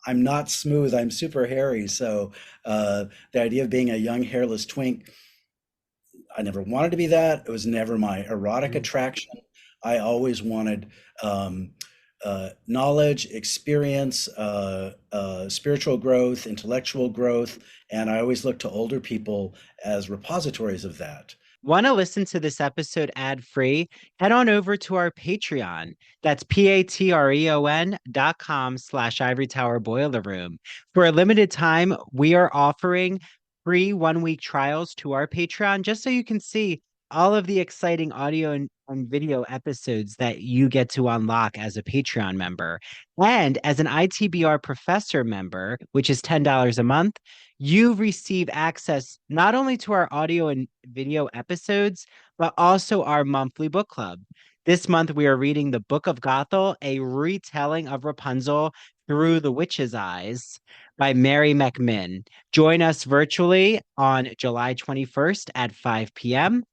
I'm not smooth. I'm super hairy. So the idea of being a young hairless twink, I never wanted to be that. It was never my erotic Mm. attraction. I always wanted um, knowledge, experience, spiritual growth, intellectual growth, and I always looked to older people as repositories of that. Want to listen to this episode ad free? Head on over to our Patreon. That's patreon.com/, Ivory Tower Boiler Room. For a limited time, we are offering free 1 week trials to our Patreon just so you can see all of the exciting audio and video episodes that you get to unlock as a Patreon member. And as an ITBR professor member, which is $10 a month, you receive access not only to our audio and video episodes, but also our monthly book club. This month, we are reading The Book of Gothel, a retelling of Rapunzel through the witch's eyes by Mary McMinn. Join us virtually on July 21st at 5 p.m.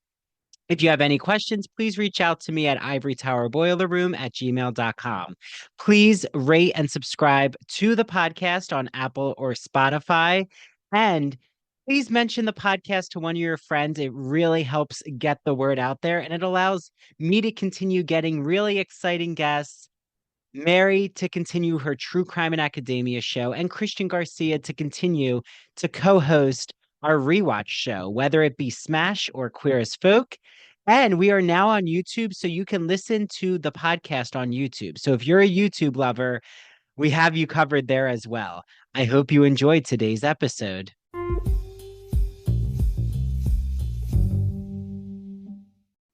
If you have any questions, please reach out to me at ivorytowerboilerroom@gmail.com. Please rate and subscribe to the podcast on Apple or Spotify. And please mention the podcast to one of your friends. It really helps get the word out there and it allows me to continue getting really exciting guests. Mary to continue her True Crime and Academia show, and Christian Garcia to continue to co host our rewatch show, whether it be Smash or Queer as Folk. And we are now on YouTube, so you can listen to the podcast on YouTube. So if you're a YouTube lover, we have you covered there as well. I hope you enjoyed today's episode.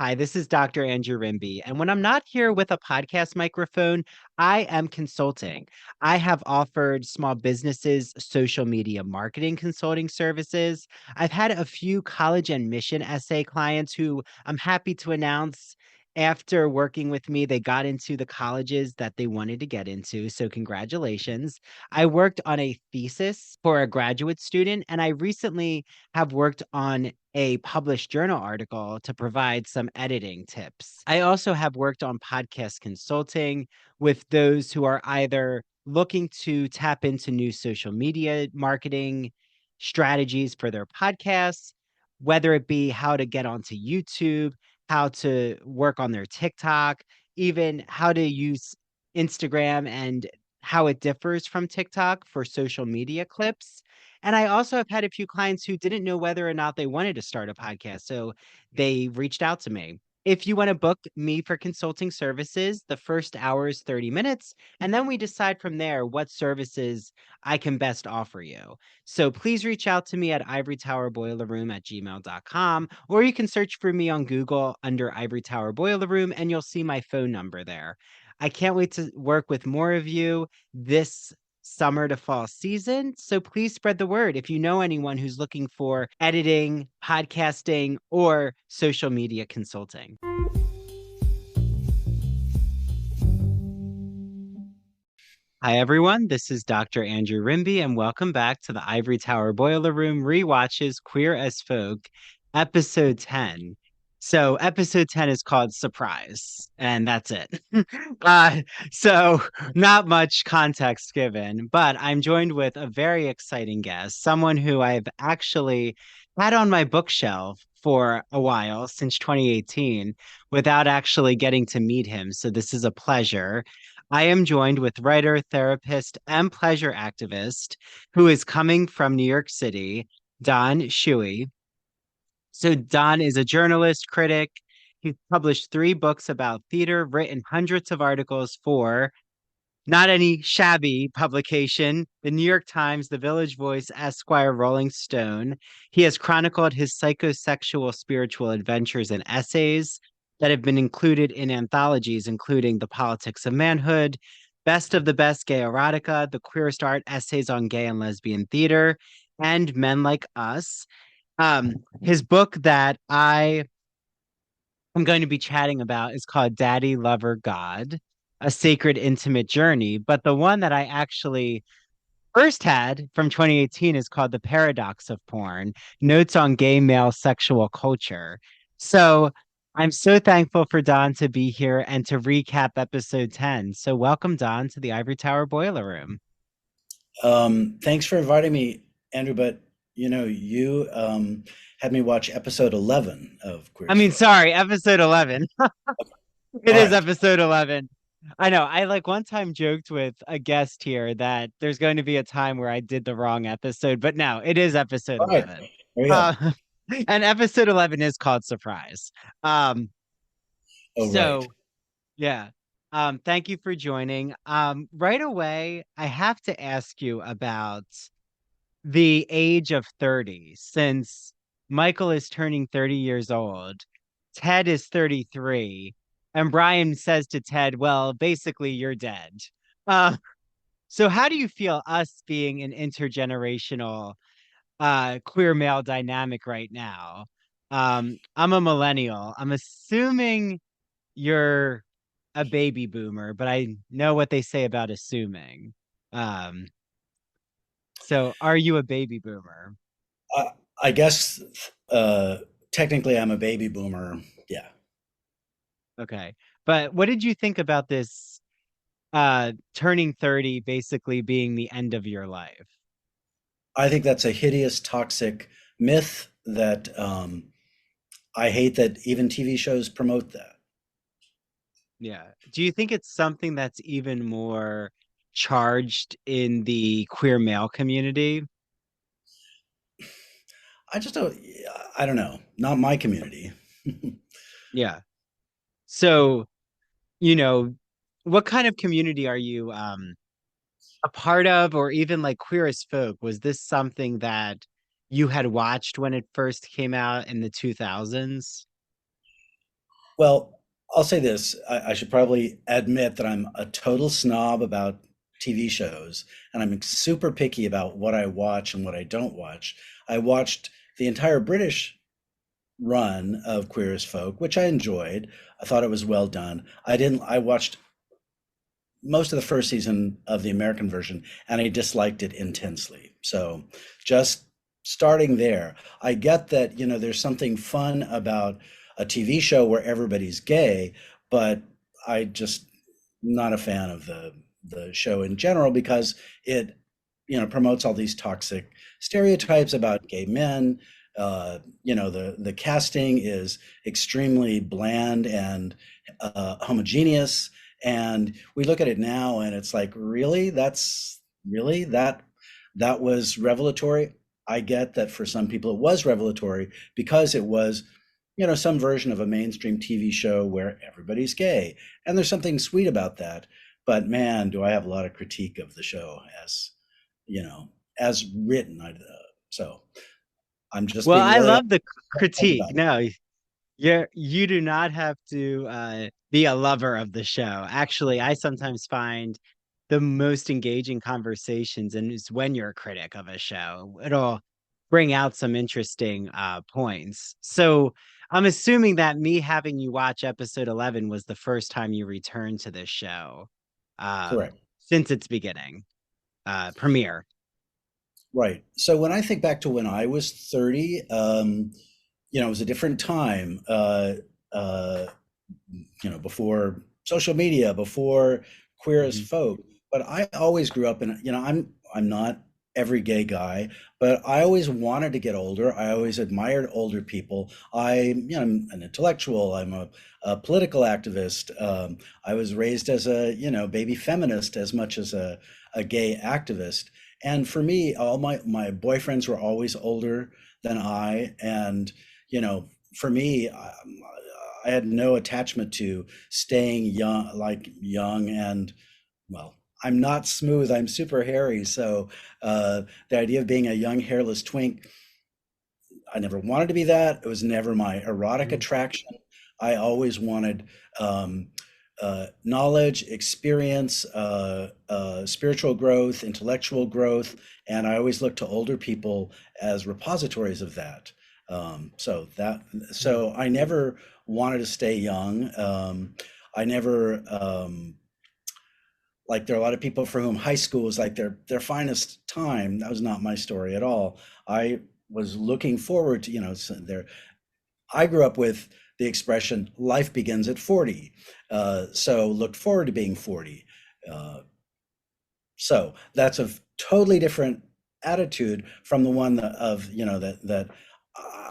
Hi, this is Dr. Andrew Rimby. And when I'm not here with a podcast microphone, I am consulting. I have offered small businesses social media marketing consulting services. I've had a few college and mission essay clients who I'm happy to announce after working with me, they got into the colleges that they wanted to get into. So, congratulations. I worked on a thesis for a graduate student, and I recently have worked on a published journal article to provide some editing tips. I also have worked on podcast consulting with those who are either looking to tap into new social media marketing strategies for their podcasts, whether it be how to get onto YouTube, how to work on their TikTok, even how to use Instagram and how it differs from TikTok for social media clips. And I also have had a few clients who didn't know whether or not they wanted to start a podcast. So they reached out to me. If you want to book me for consulting services, the first hour is 30 minutes. And then we decide from there what services I can best offer you. So please reach out to me at ivorytowerboilerroom@gmail.com, or you can search for me on Google under Ivory Tower Boiler Room and you'll see my phone number there. I can't wait to work with more of you this summer to fall season. So please spread the word if you know anyone who's looking for editing, podcasting, or social media consulting. Hi, everyone. This is Dr. Andrew Rimby, and welcome back to the Ivory Tower Boiler Room Rewatches Queer as Folk, episode 10. So, episode 10 is called Surprise, and that's it. uh, so, not much context given, but I'm joined with a very exciting guest, someone who I've actually had on my bookshelf for a while, since 2018, without actually getting to meet him. So, this is a pleasure. I am joined with writer, therapist, and pleasure activist who is coming from New York City, Don Shewey. So, Don is a journalist, critic. He's published 3 books about theater, written hundreds of articles for not any shabby publication, the New York Times, The Village Voice, Esquire, Rolling Stone. He has chronicled his psychosexual spiritual adventures and essays that have been included in anthologies, including The Politics of Manhood, Best of the Best Gay Erotica, The Queerest Art Essays on Gay and Lesbian Theater, and Men Like Us. His book that I am going to be chatting about is called Daddy, Lover, God, A Sacred Intimate Journey. But the one that I actually first had from 2018 is called The Paradox of Porn, Notes on Gay Male Sexual Culture. So I'm so thankful for Don to be here and to recap episode 10. So welcome, Don, to the Ivory Tower Boiler Room. Thanks for inviting me, Andrew. But you had me watch episode 11 of Queer I as mean, Folk. sorry, episode 11. It All is right. episode 11. I know. I like one time joked with a guest here that there's going to be a time where I did the wrong episode, but no, it is episode All right. 11. There we go. Uh, and episode 11 is called Surprise. Um, Oh, right. so yeah. Thank you for joining. Right away, I have to ask you about the age of 30, since Michael is turning 30 years old, Ted is 33, and Brian says to Ted, well, basically, you're dead. Uh, so how do you feel us being an intergenerational queer male dynamic right now? I'm a millennial. I'm assuming you're a baby boomer, but I know what they say about assuming. Um, so are you a baby boomer? Uh, I guess uh, technically I'm a baby boomer. Yeah. Okay. But what did you think about this turning 30 basically being the end of your life? I think that's a hideous, toxic myth that I hate that even TV shows promote that. Yeah. Do you think it's something that's even more charged in the queer male community? I just don't, I don't know. Not my community. Yeah. So, you know, what kind of community are you a part of, or even like Queer as Folk? Was this something that you had watched when it first came out in the 2000s? Well, I'll say this. I should probably admit that I'm a total snob about TV shows, and I'm super picky about what I watch and what I don't watch. I watched the entire British run of Queer as Folk, which I enjoyed. I thought it was well done. I watched most of the first season of the American version, and I disliked it intensely. So just starting there, I get that, there's something fun about a TV show where everybody's gay, but I just not a fan of the show in general because it, promotes all these toxic stereotypes about gay men. The casting is extremely bland and homogeneous, and we look at it now and it's like, really? That's really that was revelatory. I get that for some people it was revelatory because it was, some version of a mainstream TV show where everybody's gay. And there's something sweet about that. But man, do I have a lot of critique of the show as, you know, as written. So I'm just Well, being I really love the upfront critique. about it. No, you do not have to be a lover of the show. Actually, I sometimes find the most engaging conversations and is when you're a critic of a show. It'll bring out some interesting points. So I'm assuming that me having you watch episode 11 was the first time you returned to this show Correct. since its beginning, premiere. Right. So when I think back to when I was 30, it was a different time. Uh, before social media, before Queer as Mhm. Folk. But I always grew up in, I'm not every gay guy, but I always wanted to get older. I always admired older people. I'm an intellectual. I'm a political activist. I was raised as a, baby feminist as much as a gay activist. And for me, all my boyfriends were always older than I. And, for me, I had no attachment to staying young, like young and well. I'm not smooth. I'm super hairy. So the idea of being a young hairless twink, I never wanted to be that. It was never my erotic Mhm. attraction. I always wanted knowledge, experience, spiritual growth, intellectual growth, and I always looked to older people as repositories of that. So I never wanted to stay young. I never like there are a lot of people for whom high school was like their finest time. That was not my story at all. I was looking forward to, there. I grew up with the expression "life begins at 40," so looked forward to being 40. Uh, So that's a totally different attitude from the one of, that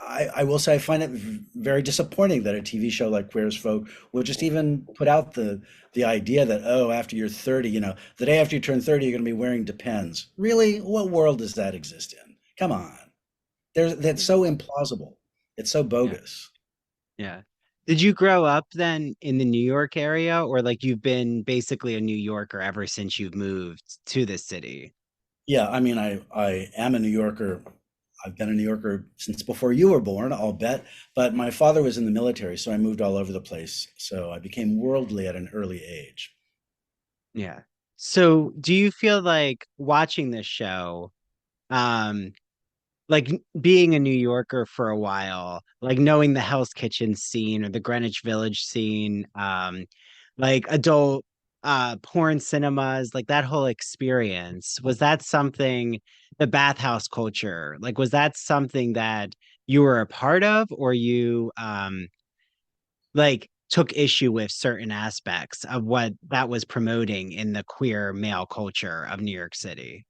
I will say I find it very disappointing that a TV show like Queer as Folk will just even put out the idea that, oh, after you're 30, the day after you turn 30, you're going to be wearing Depends. Really? What world does that exist in? Come on. That's so implausible. It's so Yeah. bogus. Yeah. Did you grow up then in the New York area, or like you've been basically a New Yorker ever since you've moved to this city? Yeah, I mean, I am a New Yorker. I've been a New Yorker since before you were born, I'll bet. But my father was in the military, so I moved all over the place. So I became worldly at an early age. Yeah. So do you feel like watching this show, um, like being a New Yorker for a while, like knowing the Hell's Kitchen scene or the Greenwich Village scene, like adult porn cinemas, like that whole experience, was that something, the bathhouse culture, like was that something that you were a part of, or you like took issue with certain aspects of what that was promoting in the queer male culture of New York City?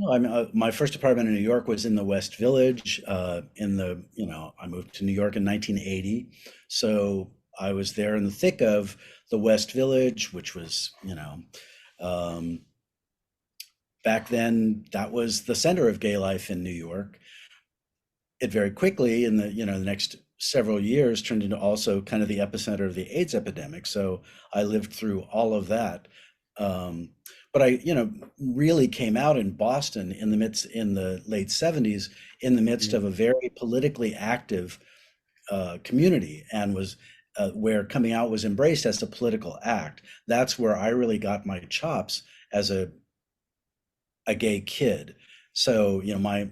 No, I mean, my first apartment in New York was in the West Village. I moved to New York in 1980. So I was there in the thick of the West Village, which was, um, back then, that was the center of gay life in New York. It very quickly in the next several years turned into also kind of the epicenter of the AIDS epidemic. So I lived through all of that. Um, but I really came out in Boston in the late 70s in the midst Mhm. of a very politically active community and was where coming out was embraced as a political act. That's where I really got my chops as a gay kid. So, my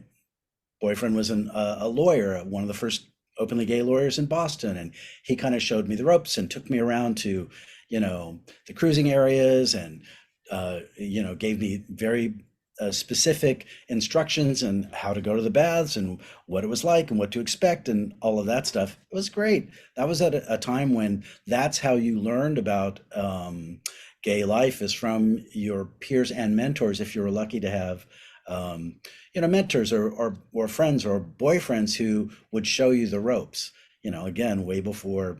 boyfriend was a lawyer, one of the first openly gay lawyers in Boston, and he kind of showed me the ropes and took me around to, the cruising areas and, gave me very specific instructions and how to go to the baths and what it was like and what to expect and all of that stuff. It was great. That was at a time when that's how you learned about gay life is from your peers and mentors if you were lucky to have um, mentors or friends or boyfriends who would show you the ropes, again, way before,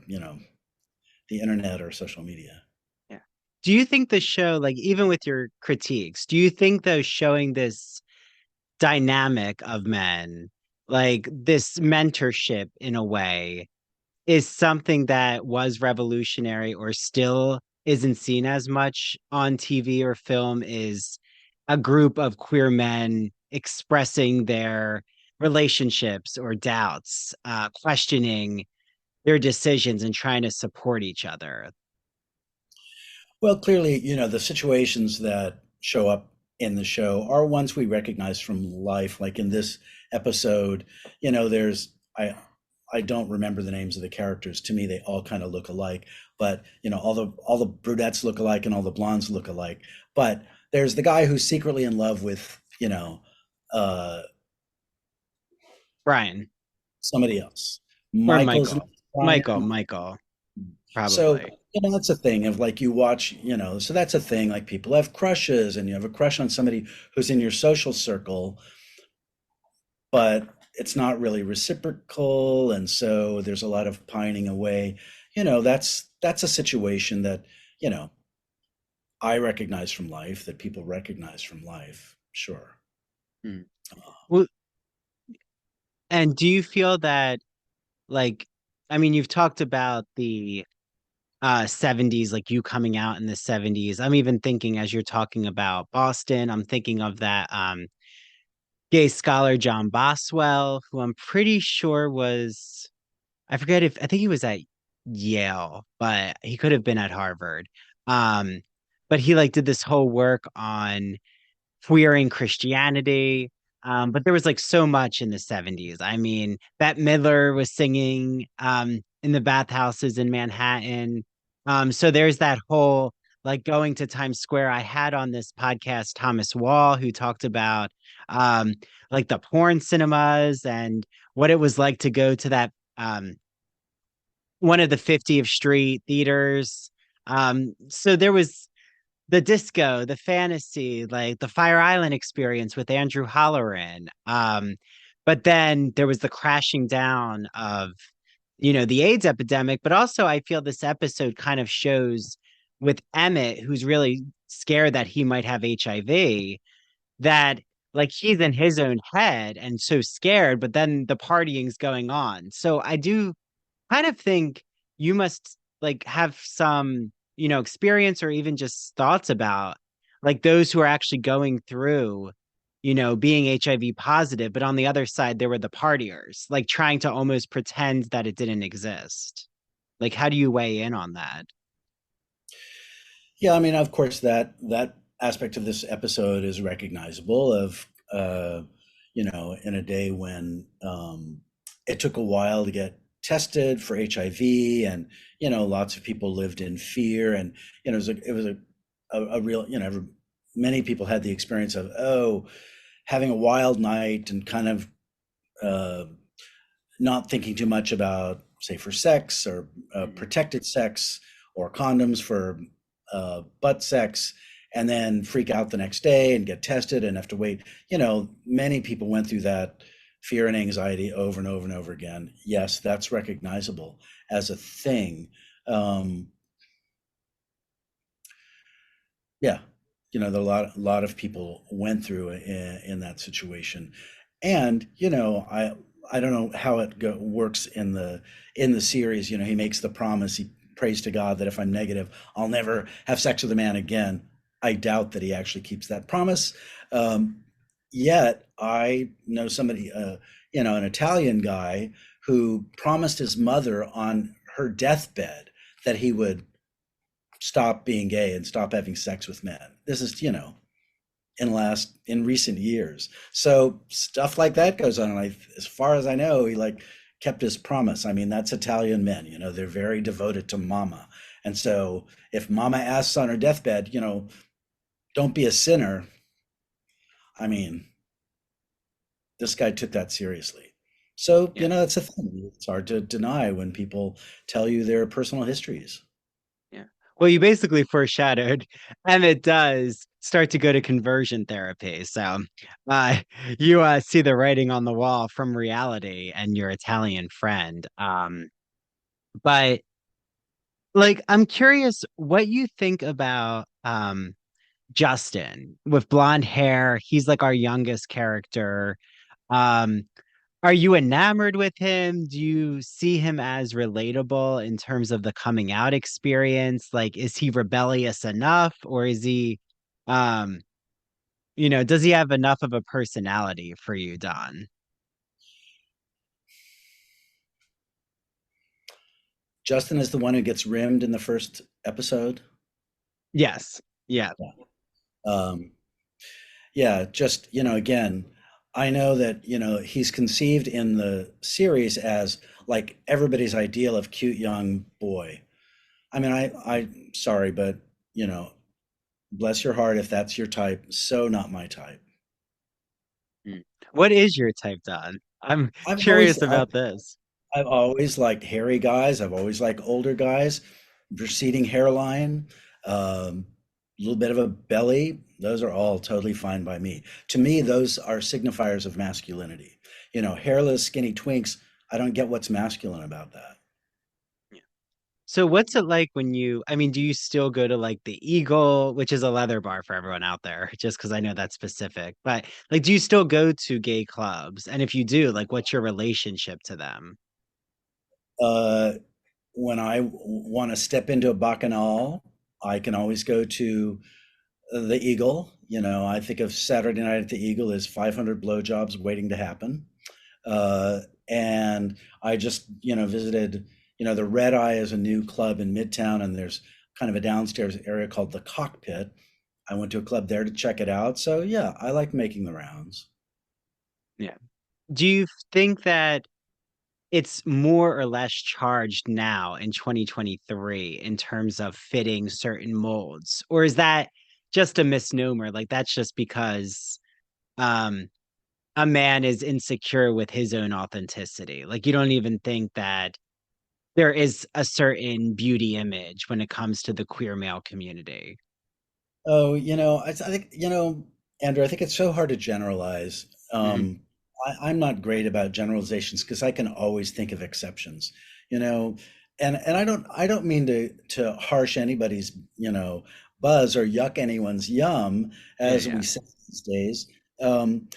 the internet or social media. Yeah. Do you think the show, like even with your critiques, do you think though showing this dynamic of men, like this mentorship in a way, is something that was revolutionary or still isn't seen as much on TV or film, is a group of queer men expressing their relationships or doubts, questioning their decisions and trying to support each other? Well, clearly, the situations that show up in the show are ones we recognize from life. Like in this episode, there's I don't remember the names of the characters. To me, they all kind of look alike. But all the brunettes look alike and all the blondes look alike. But there's the guy who's secretly in love with uh, Brian somebody else. or Michael's Michael. Brian. Michael, So, probably. that's a thing of like you watch, so that's a thing. Like people have crushes and you have a crush on somebody who's in your social circle, but it's not really reciprocal. And so there's a lot of pining away. That's a situation that, you know, I recognize from life, that people recognize from life. Sure. Hmm. Uh, Well, and do you feel that, like, I mean, you've talked about the 70s, like you coming out in the 70s. I'm even thinking as you're talking about Boston, I'm thinking of that gay scholar John Boswell, who I'm pretty sure was, I forget if, I think he was at Yale, but he could have been at Harvard. Um, but he like did this whole work on queering Christianity. But there was like so much in the 70s. I mean, Bette Midler was singing in the bathhouses in Manhattan. So there's that whole like going to Times Square. I had on this podcast Thomas Wall, who talked about um, like the porn cinemas and what it was like to go to that one of the 50th Street theaters. So there was the disco, the fantasy, like the Fire Island experience with Andrew Holleran. But then there was the crashing down of, the AIDS epidemic. But also, I feel this episode kind of shows with Emmett, who's really scared that he might have HIV, that like he's in his own head and so scared, but then the partying's going on. So I do kind of think you must like have some, experience or even just thoughts about like those who are actually going through, being HIV positive, but on the other side, there were the partiers, like trying to almost pretend that it didn't exist. Like, how do you weigh in on that? Yeah, I mean, of course, that aspect of this episode is recognizable. In a day when it took a while to get tested for HIV, and lots of people lived in fear, and it was a real, many people had the experience of having a wild night and kind of uh, not thinking too much about safer sex or Mhm. protected sex or condoms for butt sex, and then freak out the next day and get tested and have to wait. Many people went through that fear and anxiety over and over and over again. Yes, that's recognizable as a thing. Um, yeah, a lot of people went through in that situation, and I don't know how works in the series. He makes the promise. He prays to God that if I'm negative, I'll never have sex with a man again. I doubt that he actually keeps that promise. Um, Yet I know somebody, an Italian guy who promised his mother on her deathbed that he would stop being gay and stop having sex with men. This is, in recent years. So stuff like that goes on. And as far as I know, he like kept his promise. I mean, that's Italian men, they're very devoted to mama. And so if mama asks on her deathbed, don't be a sinner. I mean, this guy took that seriously. So, Yeah. it's a thing. It's hard to deny when people tell you their personal histories. Yeah. Well, you basically foreshadowed, and it does start to go to conversion therapy. So, uh, you see the writing on the wall from reality and your Italian friend. But like, I'm curious what you think about Justin with blonde hair. He's like our youngest character. Um, Are you enamored with him? Do you see him as relatable in terms of the coming out experience? Like, is he rebellious enough, or is he, um, does he have enough of a personality for you, Don? Justin is the one who gets rimmed in the first episode. Yes. Yeah. Yeah. Um, yeah, just, again, I know that, he's conceived in the series as like everybody's ideal of cute young boy. I mean, sorry, but, bless your heart if that's your type. So not my type. Mm. What is your type, Don? I'm I've always, curious I've, about this. I've always liked hairy guys. I've always liked older guys, receding hairline, a little bit of a belly. Those are all totally fine by me. To me, those are signifiers of masculinity. Hairless, skinny twinks. I don't get what's masculine about that. So what's it like when I mean, do you still go to like the Eagle, which is a leather bar for everyone out there, just because I know that's specific, but like, do you still go to gay clubs? And if you do, like, what's your relationship to them? Uh, when I want to step into a bacchanal, I can always go to the Eagle. I think of Saturday night at the Eagle as 500 blowjobs waiting to happen. And I just, visited, the Red Eye is a new club in Midtown, and there's kind of a downstairs area called the Cockpit. I went to a club there to check it out. So yeah, I like making the rounds. Yeah. Do you think that it's more or less charged now in 2023 in terms of fitting certain molds? Or is that just a misnomer? Like that's just because um a man is insecure with his own authenticity. Like you don't even think that there is a certain beauty image when it comes to the queer male community. Oh, I think, Andrew, I think it's so hard to generalize. Mhm. I'm not great about generalizations because I can always think of exceptions, you know, and I don't mean to harsh anybody's, buzz or yuck anyone's yum, Yeah, as we yeah. say these days. Um,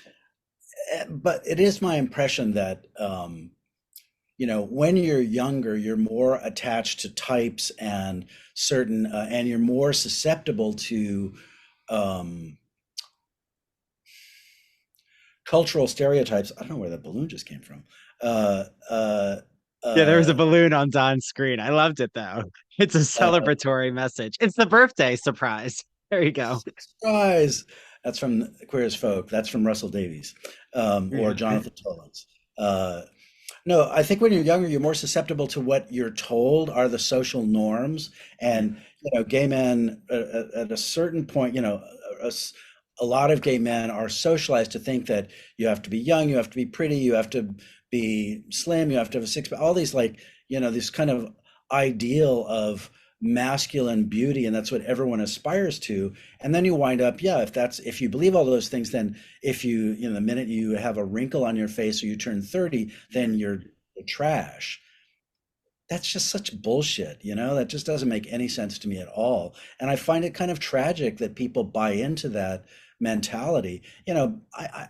but it is my impression that, when you're younger, you're more attached to types and and you're more susceptible to, um, cultural stereotypes. I don't know where that balloon just came from. Uh, uh, Yeah, there was a uh, balloon on Don's screen. I loved it though. It's a uh, celebratory message. It's the birthday surprise. There you go. Surprise! That's from Queer as Folk. That's from Russell Davies, or Yeah. Jonathan Tollins. Uh, No, I think when you're younger, you're more susceptible to what you're told are the social norms. Mhm. And, gay men at a certain point, a, s- a lot of gay men are socialized to think that you have to be young, you have to be pretty, you have to be slim, you have to have a six pack, all these like, this kind of ideal of masculine beauty. And that's what everyone aspires to. And then you wind up, yeah, if you believe all those things, then if the minute you have a wrinkle on your face or you turn 30, then you're trash. That's just such bullshit, that just doesn't make any sense to me at all. And I find it kind of tragic that people buy into that mentality,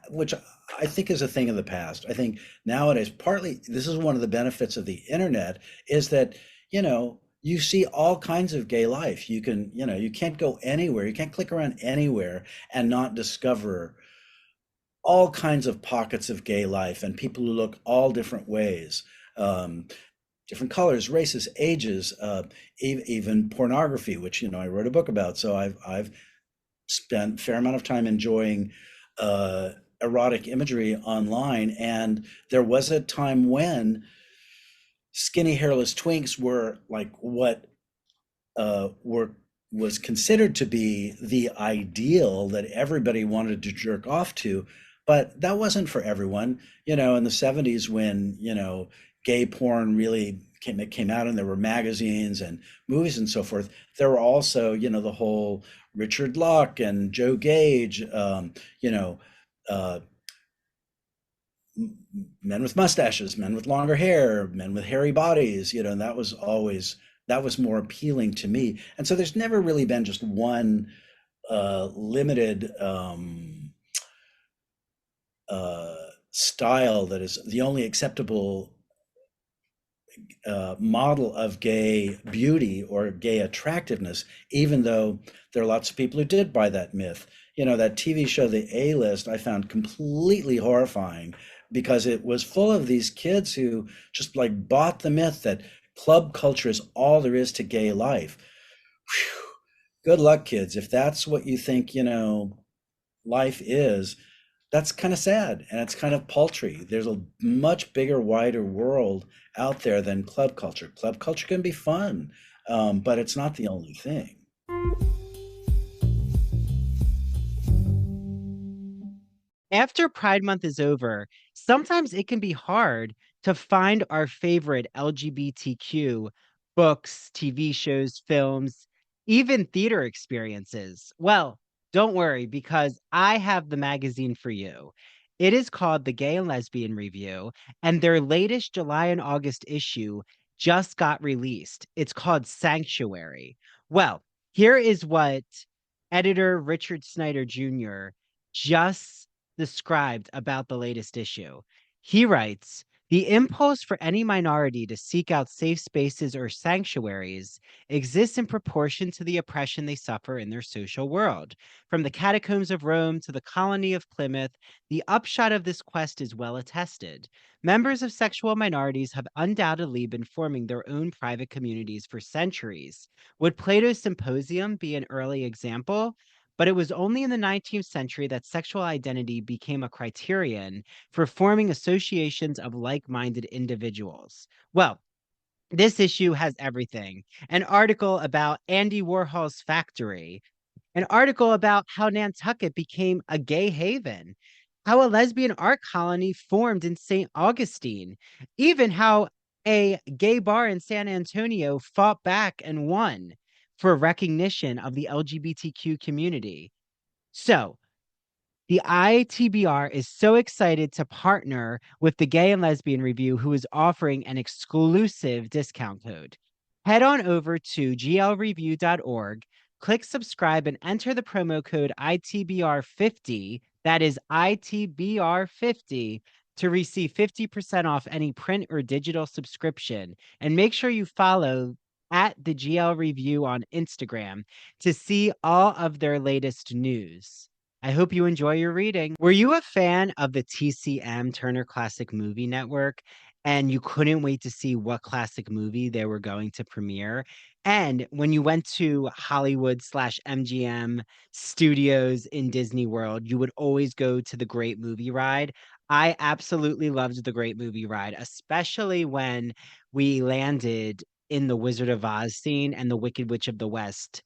which I think is a thing of the past. I think nowadays, partly, this is one of the benefits of the internet, is that, you see all kinds of gay life. You can't go anywhere, you can't click around anywhere and not discover all kinds of pockets of gay life and people who look all different ways, um, different colors, races, ages, even pornography, which I wrote a book about. So I've spent a fair amount of time enjoying uh, erotic imagery online, and there was a time when skinny hairless twinks were like what were was considered to be the ideal that everybody wanted to jerk off to, but that wasn't for everyone. In the 70s when, gay porn really came out and there were magazines and movies and so forth, there were also, the whole Richard Luck and Joe Gage, you know, uh, men with mustaches, men with longer hair, men with hairy bodies, and that was more appealing to me. And so there's never really been just one limited uh, style that is the only acceptable model of gay beauty or gay attractiveness, even though there are lots of people who did buy that myth. That TV show, The A-List, I found completely horrifying because it was full of these kids who just like bought the myth that club culture is all there is to gay life. Whew. Good luck, kids. If that's what you think, life is, that's kind of sad and it's kind of paltry. There's a much bigger, wider world out there than club culture. Club culture can be fun, but it's not the only thing. After Pride Month is over, sometimes it can be hard to find our favorite LGBTQ books, TV shows, films, even theater experiences. Well, don't worry because I have the magazine for you. It is called The Gay and Lesbian Review, and their latest July and August issue just got released. It's called Sanctuary. Well, here is what editor Richard Snyder Jr. just described about the latest issue. He writes, the impulse for any minority to seek out safe spaces or sanctuaries exists in proportion to the oppression they suffer in their social world. From the catacombs of Rome to the colony of Plymouth, the upshot of this quest is well attested. Members of sexual minorities have undoubtedly been forming their own private communities for centuries. Would Plato's Symposium be an early example? But it was only in the 19th century that sexual identity became a criterion for forming associations of like minded individuals. Well, this issue has everything: an article about Andy Warhol's factory, an article about how Nantucket became a gay haven, how a lesbian art colony formed in St. Augustine, even how a gay bar in San Antonio fought back and won. for recognition of the LGBTQ community. So, the ITBR is so excited to partner with the Gay and Lesbian Review, who is offering an exclusive discount code. Head on over to glreview.org, click subscribe, and enter the promo code ITBR50, that is ITBR50, to receive 50% off any print or digital subscription. And make sure you follow at the GL Review on Instagram to see all of their latest news. I hope you enjoy your reading. Were you a fan of the TCM Turner Classic Movie Network and you couldn't wait to see what classic movie they were going to premiere? And when you went to Hollywood/MGM studios in Disney World, you would always go to the Great Movie Ride. I absolutely loved the Great Movie Ride, especially when we landed in the Wizard of Oz scene and the Wicked Witch of the West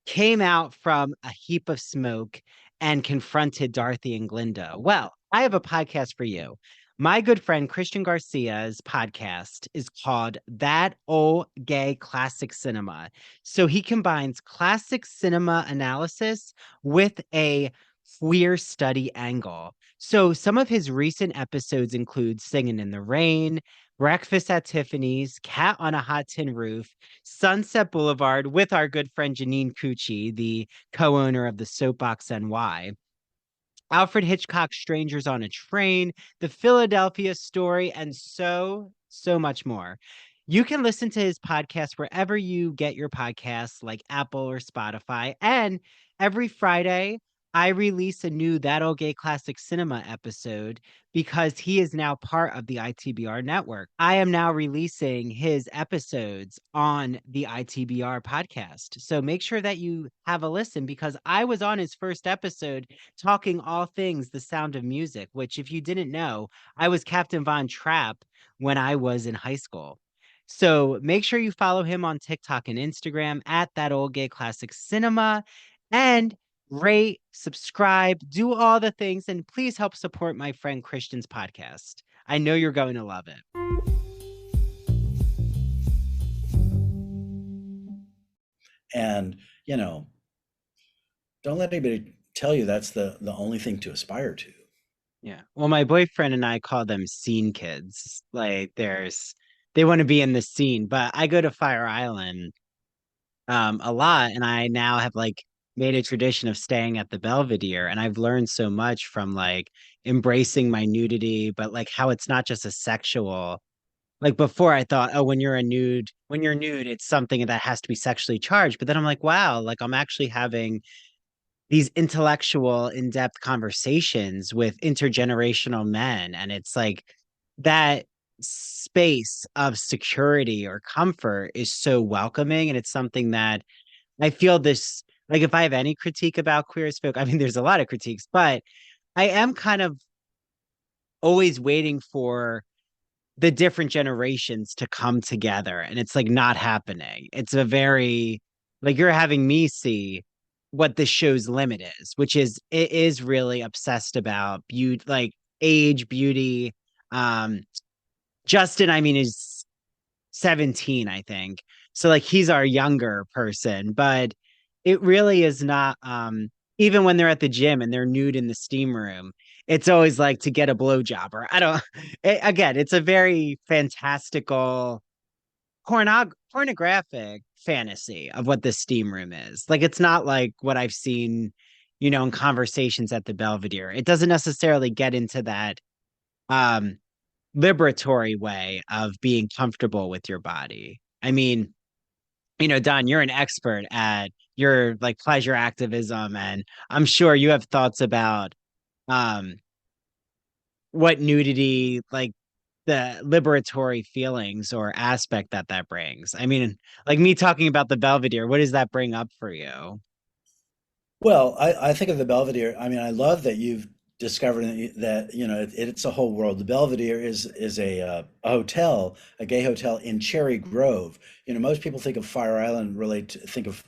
came out from a heap of smoke and confronted Dorothy and Glinda. Well, I have a podcast for you. My good friend Christian Garcia's podcast is called That Old Gay Classic Cinema. So he combines classic cinema analysis with a queer study angle. So some of his recent episodes include Singing in the Rain, Breakfast at Tiffany's, Cat on a Hot Tin Roof, Sunset Boulevard with our good friend Janine Cucci, the co-owner of the Soapbox NY. Alfred Hitchcock's Strangers on a Train, The Philadelphia Story, and so much more. You can listen to his podcast wherever you get your podcasts, like Apple or Spotify. And every Friday, I release a new That Old Gay Classic Cinema episode because he is now part of the ITBR network. I am now releasing his episodes on the ITBR podcast. So make sure that you have a listen because I was on his first episode talking all things The Sound of Music, which, if you didn't know, I was Captain Von Trapp when I was in high school. So make sure you follow him on TikTok and Instagram at That Old Gay Classic Cinema and rate, subscribe, do all the things, and please help support my friend Christian's podcast. I know you're going to love it. And, don't let anybody tell you that's the only thing to aspire to. Yeah. Well, my boyfriend and I call them scene kids. Like they want to be in the scene, but I go to Fire Island a lot and I now have like made a tradition of staying at the Belvedere and I've learned so much from like embracing my nudity, but like how it's not just a sexual. Like before I thought, oh, when you're nude, it's something that has to be sexually charged. But then I'm like, wow, like I'm actually having these intellectual, in-depth conversations with intergenerational men. And it's like that space of security or comfort is so welcoming. And it's something that I feel this, like if I have any critique about queer as folk, I mean, there's a lot of critiques, but I am kind of always waiting for the different generations to come together and it's like not happening. It's a very like you're having me see what this show's limit is, which is it is really obsessed about beauty, like age, beauty. Um Justin, I mean, is 17, I think. So like he's our younger person, but it really is not even when they're at the gym and they're nude in the steam room, it's always like to get a blowjob or I don't again, it's a very fantastical pornographic fantasy of what the steam room is. Like it's not like what I've seen, in conversations at the Belvedere. It doesn't necessarily get into that um liberatory way of being comfortable with your body. I mean, Don, you're an expert at your like pleasure activism, and I'm sure you have thoughts about um what nudity, like the liberatory feelings or aspect that that brings. I mean, like me talking about the Belvedere, what does that bring up for you? Well, I think of the Belvedere. I mean, I love that you've discovered that it's a whole world. The Belvedere is a hotel, a gay hotel in Cherry Grove. Most people think of Fire Island, think of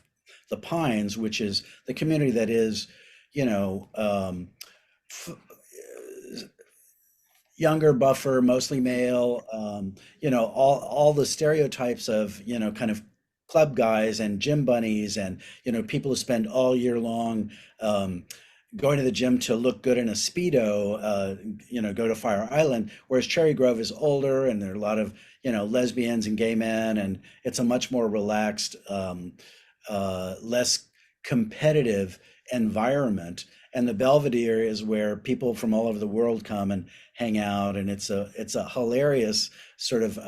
the Pines, which is the community that is, you know, f younger, buffer, mostly male. All the stereotypes of kind of club guys and gym bunnies and people who spend all year long um, going to the gym to look good in a speedo, go to Fire Island. Whereas Cherry Grove is older, and there are a lot of lesbians and gay men, and it's a much more relaxed, less competitive environment. And the Belvedere is where people from all over the world come and hang out, and it's a hilarious sort of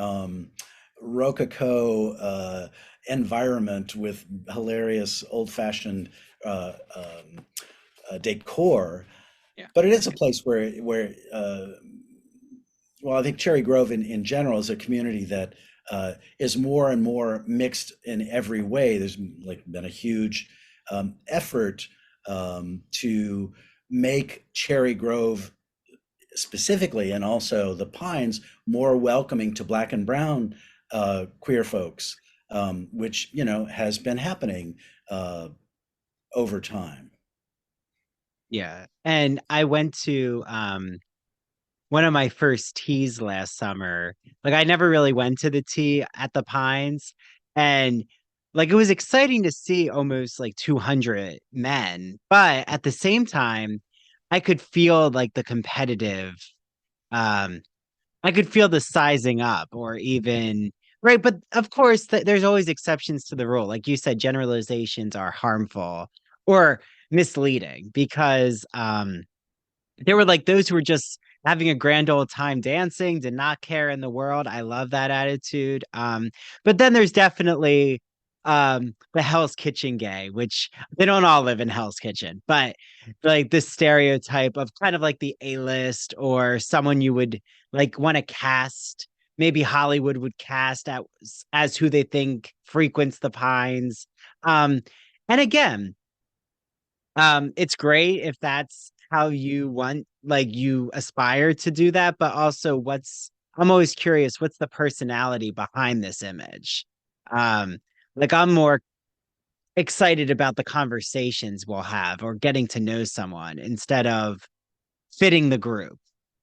rococo environment with hilarious old-fashioned uh, um, decor. Yeah. But it is a place where well, I think Cherry Grove in general is a community that is more and more mixed in every way. There's like been a huge effort to make Cherry Grove specifically, and also the Pines, more welcoming to Black and Brown queer folks, which has been happening uh, over time. Yeah. And I went to one of my first teas last summer. Like I never really went to the tea at the Pines, and like it was exciting to see almost like 200 men, but at the same time I could feel like the competitive um I could feel the sizing up or even right, but of course there's always exceptions to the rule. Like you said, generalizations are harmful or misleading because there were like those who were just having a grand old time dancing, did not care in the world. I love that attitude. But then there's definitely the Hell's Kitchen gay, which they don't all live in Hell's Kitchen, but like this stereotype of kind of like the A-list or someone you would like want to cast, maybe Hollywood would cast as who they think frequents the Pines. Um, and again, it's great if that's how you want, like you aspire to do that, but also I'm always curious, what's the personality behind this image? Um, like I'm more excited about the conversations we'll have or getting to know someone instead of fitting the group.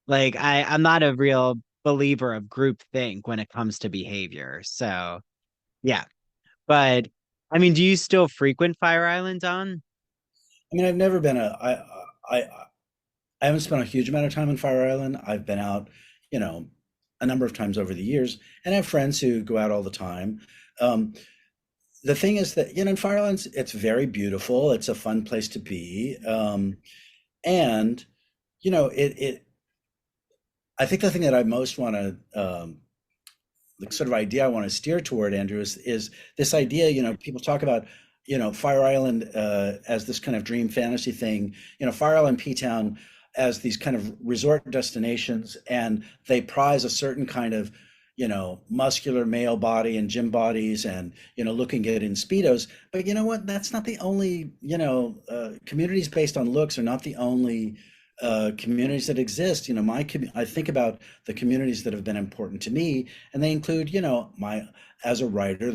Like I'm not a real believer of group think when it comes to behavior. So yeah. But I mean, do you still frequent Fire Island, Don? I mean, I've never been a I I haven't spent a huge amount of time on Fire Island. I've been out, you know, a number of times over the years, and I have friends who go out all the time. Um, the thing is that, in Fire Islands, it's very beautiful. It's a fun place to be. And, it I think the thing that I most want to the sort of idea I want to steer toward, Andrew, is this idea. People talk about, Fire Island as this kind of dream fantasy thing. Fire Island, P Town, as these kind of resort destinations, and they prize a certain kind of, muscular male body and gym bodies, and looking good in speedos. But you know what? That's not the only. Communities based on looks are not the only communities that exist. I think about the communities that have been important to me, and they include, my as a writer,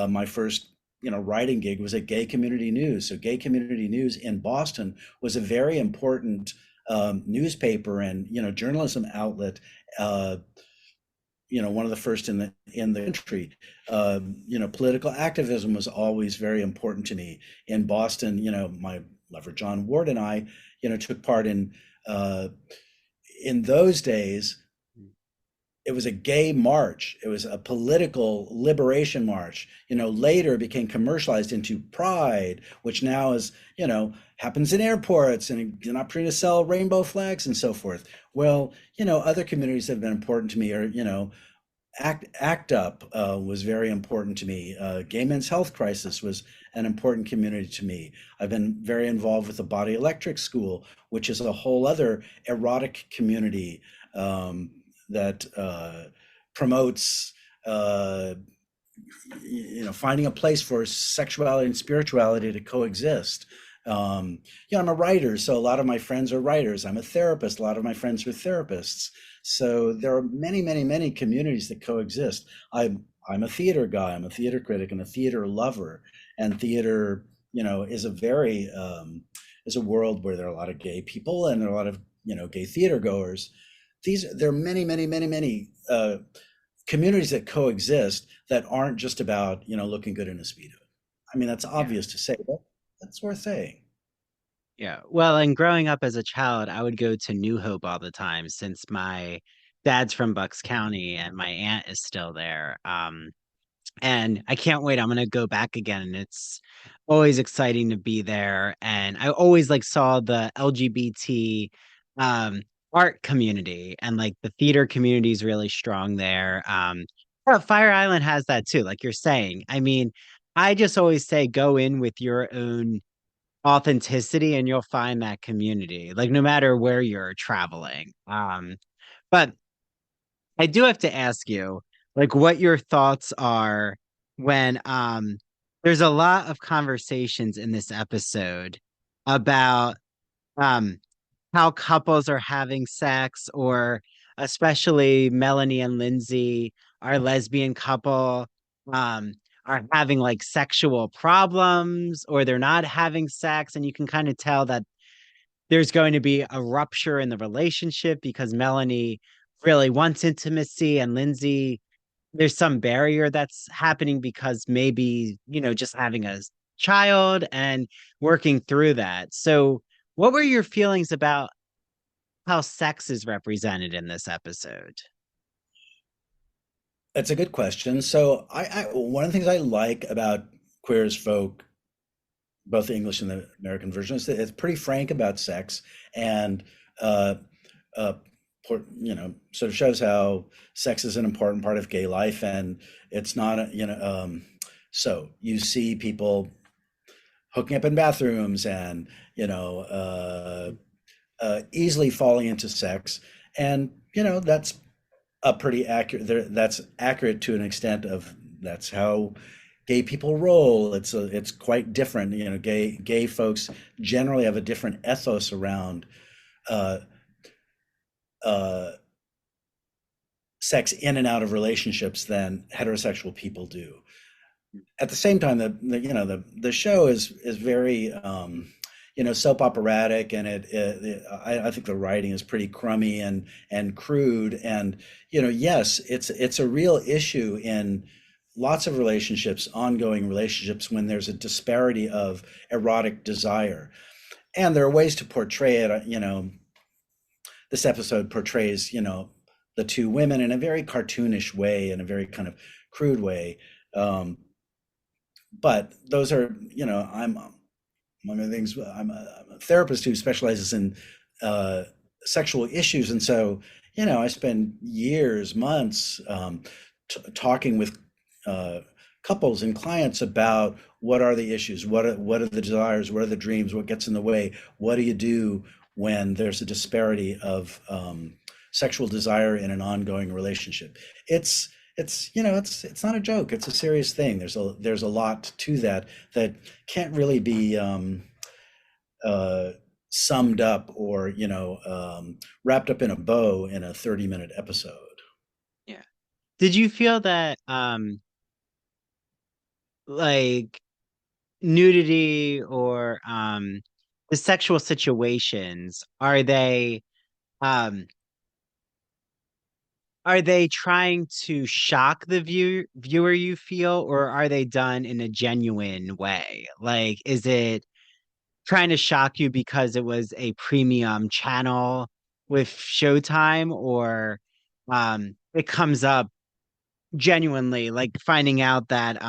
my first writing gig was at Gay Community News. So Gay Community News in Boston was a very important newspaper and journalism outlet. Uh, one of the first in the country. Political activism was always very important to me. In Boston, my lover John Ward and I, took part uh, in those days. It was a gay march. It was a political liberation march. Later it became commercialized into Pride, which now is, happens in airports, and you're not free to sell rainbow flags and so forth. Well, other communities that have been important to me are, ACT UP was very important to me. Gay Men's Health Crisis was an important community to me. I've been very involved with the Body Electric School, which is a whole other erotic community that promotes, uh, finding a place for sexuality and spirituality to coexist. I'm a writer, so a lot of my friends are writers. I'm a therapist. A lot of my friends are therapists. So there are many, many, many communities that coexist. I'm a theater guy. I'm a theater critic and a theater lover. And theater, is a world where there are a lot of gay people, and there are a lot of gay theater goers. There are many, many, many, many communities that coexist that aren't just about, looking good in a Speedo. I mean, that's Yeah. obvious to say, but that's worth saying. Yeah. Well, and growing up as a child, I would go to New Hope all the time since my dad's from Bucks County and my aunt is still there. And I can't wait. I'm gonna go back again, and it's always exciting to be there. And I always like saw the LGBT um art community and like the theater community is really strong there. Well, Fire Island has that too, like you're saying. I mean, I just always say go in with your own authenticity and you'll find that community, like no matter where you're traveling. But I do have to ask you, like, what your thoughts are when there's a lot of conversations in this episode about um how couples are having sex, or especially Melanie and Lindsay, our lesbian couple, um, are having like sexual problems or they're not having sex, and you can kind of tell that there's going to be a rupture in the relationship because Melanie really wants intimacy and Lindsay, there's some barrier that's happening because maybe, just having a child and working through that. So, what were your feelings about how sex is represented in this episode? That's a good question. So, one of the things I like about Queer as Folk, both the English and the American version, is that it's pretty frank about sex, and uh, uh, sort of shows how sex is an important part of gay life, and it's not, so you see people hooking up in bathrooms and, easily falling into sex, and that's a pretty accurate. That's accurate to an extent of that's how gay people roll. It's quite different. Gay folks generally have a different ethos around uh, uh, sex in and out of relationships than heterosexual people do. At the same time, the show is very soap operatic, and I think the writing is pretty crummy and crude, and yes, it's a real issue in lots of relationships, ongoing relationships, when there's a disparity of erotic desire, and there are ways to portray it. This episode portrays the two women in a very cartoonish way, in a very kind of crude way. But those are, I'm one of the things, I'm a therapist who specializes in uh, sexual issues, and so I spend years, months, talking with uh, couples and clients about what are the issues, what are the desires, what are the dreams, what gets in the way, what do you do when there's a disparity of sexual desire in an ongoing relationship. It's not a joke. It's a serious thing. There's a lot to that can't really be uh, summed up or wrapped up in a bow in a 30-minute episode. Yeah. Did you feel that like nudity or the sexual situations, um are they trying to shock the viewer, you feel, or are they done in a genuine way? Like, is it trying to shock you because it was a premium channel with Showtime, or it comes up genuinely, like finding out that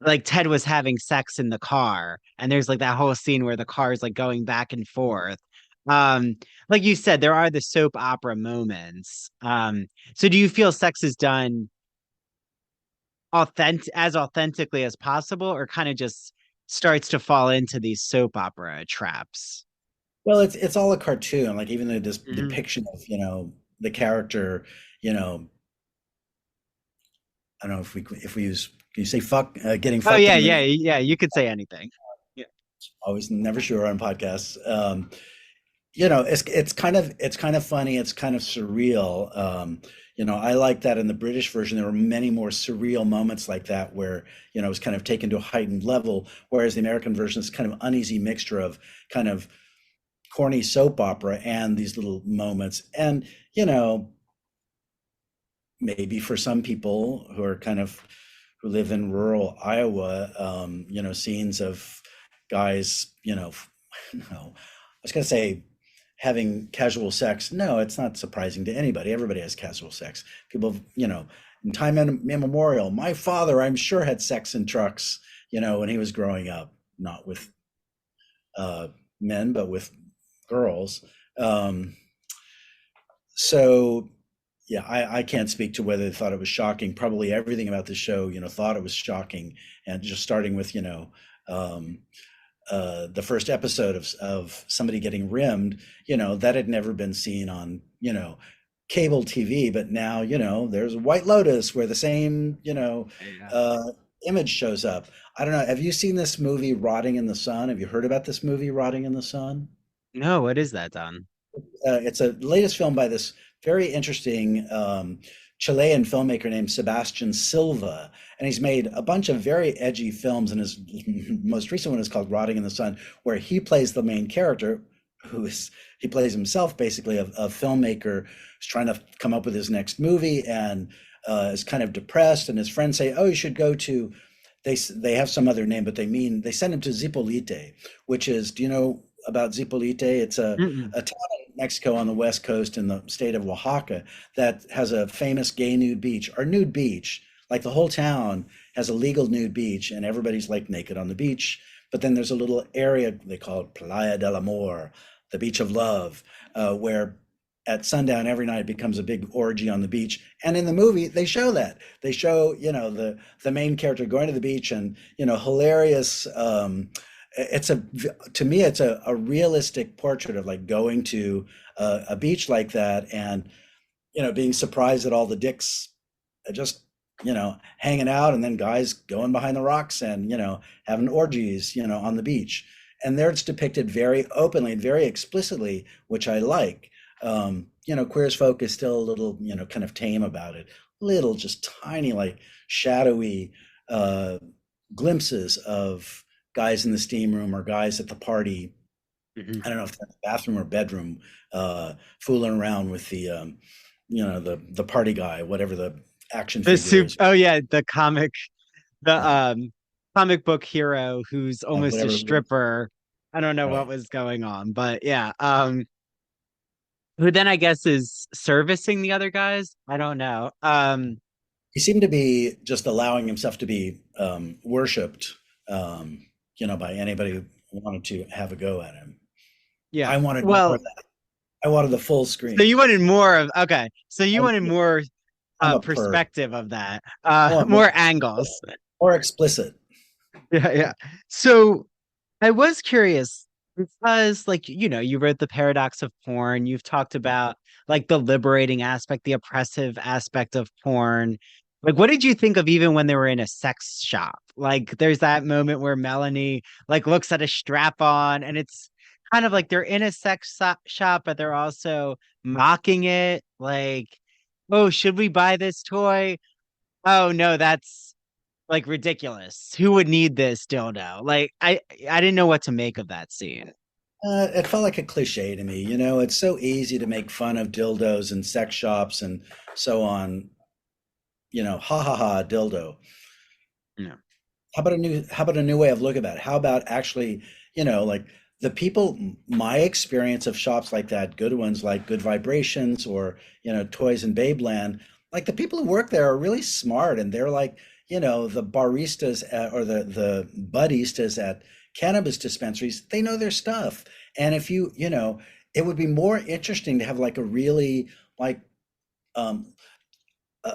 like Ted was having sex in the car, and there's like that whole scene where the car is like going back and forth. Um, like you said, there are the soap opera moments. So do you feel sex is done authentically as possible, or kind of just starts to fall into these soap opera traps? Well, it's all a cartoon. Like, even the Hmm. depiction of the character. You know, I don't know if we use, can you say fuck, getting Oh fucked yeah, in yeah, the, yeah. You could say anything. Yeah. always never sure on podcasts. It's kind of funny. It's kind of surreal. I like that in the British version. There were many more surreal moments like that where it was kind of taken to a heightened level, whereas the American version is kind of uneasy mixture of kind of corny soap opera and these little moments. And you know, maybe for some people who are kind of who live in rural Iowa, scenes of guys, no, I was going to say having casual sex. No, it's not surprising to anybody. Everybody has casual sex. People, in time immemorial, my father, I'm sure, had sex in trucks, when he was growing up, not with uh, men, but with girls. Um, so yeah, I can't speak to whether they thought it was shocking. Probably everything about the show, thought it was shocking. And just starting with, um, the first episode of somebody getting rimmed, that had never been seen on, cable TV. But now, there's White Lotus where the same, Yeah. uh, image shows up. I don't know. Have you seen this movie, Rotting in the Sun? Have you heard about this movie, Rotting in the Sun? No, what is that, Don? It's a latest film by this very interesting Chilean filmmaker named Sebastian Silva, and he's made a bunch of very edgy films. And his most recent one is called Rotting in the Sun, where he plays the main character, he plays himself basically a filmmaker who's trying to come up with his next movie and is kind of depressed. And his friends say, "Oh, you should go to." They have some other name, but they send him to Zipolite, which is, do you know about Zipolite? It's Mm-mm. a town in Mexico on the west coast in the state of Oaxaca that has a famous gay nude beach, or nude beach. Like the whole town has a legal nude beach, and everybody's like naked on the beach. But then there's a little area they call it Playa del Amor, the beach of love, where at sundown every night it becomes a big orgy on the beach. And in the movie, they show that. They show, the main character going to the beach, and, hilarious. It's a to me it's a realistic portrait of like going to a beach like that, and being surprised at all the dicks just hanging out, and then guys going behind the rocks and having orgies on the beach. And there it's depicted very openly and very explicitly, which I like. Queer as folk is still a little kind of tame about it, little just tiny like shadowy uh glimpses of guys in the steam room or guys at the party. Mhm. I don't know if they're in the bathroom or bedroom, fooling around with the party guy, whatever the action The figure soup. is, Oh yeah, the yeah, comic book hero who's almost a whatever. stripper. I don't know what Right. was going on, but yeah. Who then I guess is servicing the other guys? I don't know. He seemed to be just allowing himself to be worshipped, by anybody who wanted to have a go at him. Yeah. I wanted more Well, of that. I wanted the full so you screen. wanted more of okay. So you I'm, wanted more I'm a perv. perspective of that. I want more, More angles. more explicit. Yeah, yeah. So I was curious because, like, you wrote The Paradox of Porn. You've talked about like the liberating aspect, the oppressive aspect of porn. Like, what did you think of even when they were in a sex shop? Like, there's that moment where Melanie like looks at a strap on, and it's kind of like they're in a shop, but they're also mocking it. Like, oh, should we buy this toy? Oh no, that's like ridiculous. Who would need this dildo? Like I didn't know what to make of that scene. It felt like a cliche to me. It's so easy to make fun of dildos and sex shops and so on. Ha ha ha, dildo. Yeah. How about a new way of looking at it? How about actually, like the people, my experience of shops like that, good ones like Good Vibrations or, Toys and Babeland, like the people who work there are really smart, and they're like, the baristas or the budistas at cannabis dispensaries, they know their stuff. And if it would be more interesting to have like a really like um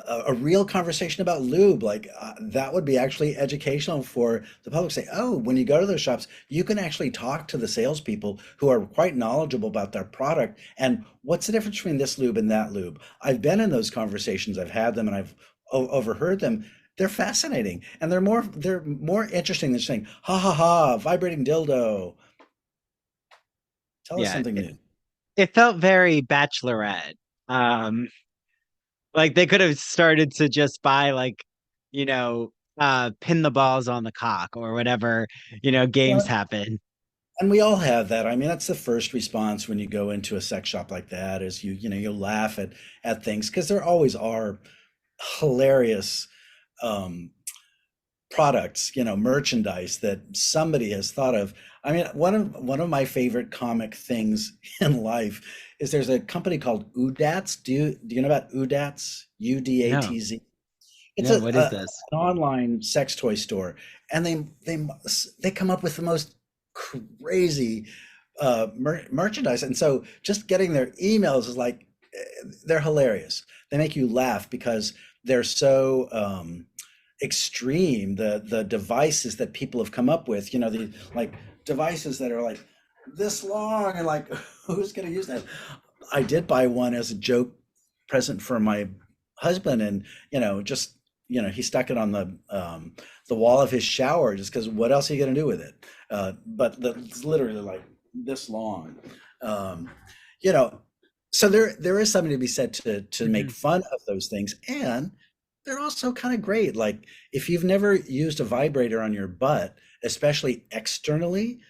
a real conversation about lube, like that would be actually educational for the public. Say, oh, when you go to those shops, you can actually talk to the salespeople who are quite knowledgeable about their product, and what's the difference between this lube and that lube. I've been in those conversations, I've had them, and I've overheard them. They're fascinating, and they're more interesting than saying, ha ha ha, vibrating dildo. Tell us Yeah. something It, new. it felt very bachelorette. Um, like they could have started to just buy like, you know, pin the balls on the cock or whatever, games happen. And we all have that. I mean, that's the first response when you go into a sex shop like that is you'll laugh at things because there always are, hilarious um, products, merchandise that somebody has thought of. I mean, one of my favorite comic things in life is there's a company called Udats. Do you know about Udats? No, UDATZ. It's no, what is this? an online sex toy store, and they come up with the most crazy merchandise. And so just getting their emails is like they're hilarious. They make you laugh because they're so extreme. The devices that people have come up with, the like devices that are like this long, and like who's going to use that? I did buy one as a joke present for my husband, and just he stuck it on the wall of his shower just because what else are you going to do with it? But it's literally like this long. Um, you know, so there is something to be said to make Mhm. fun of those things, and they're also kind of great. Like if you've never used a vibrator on your butt, especially externally,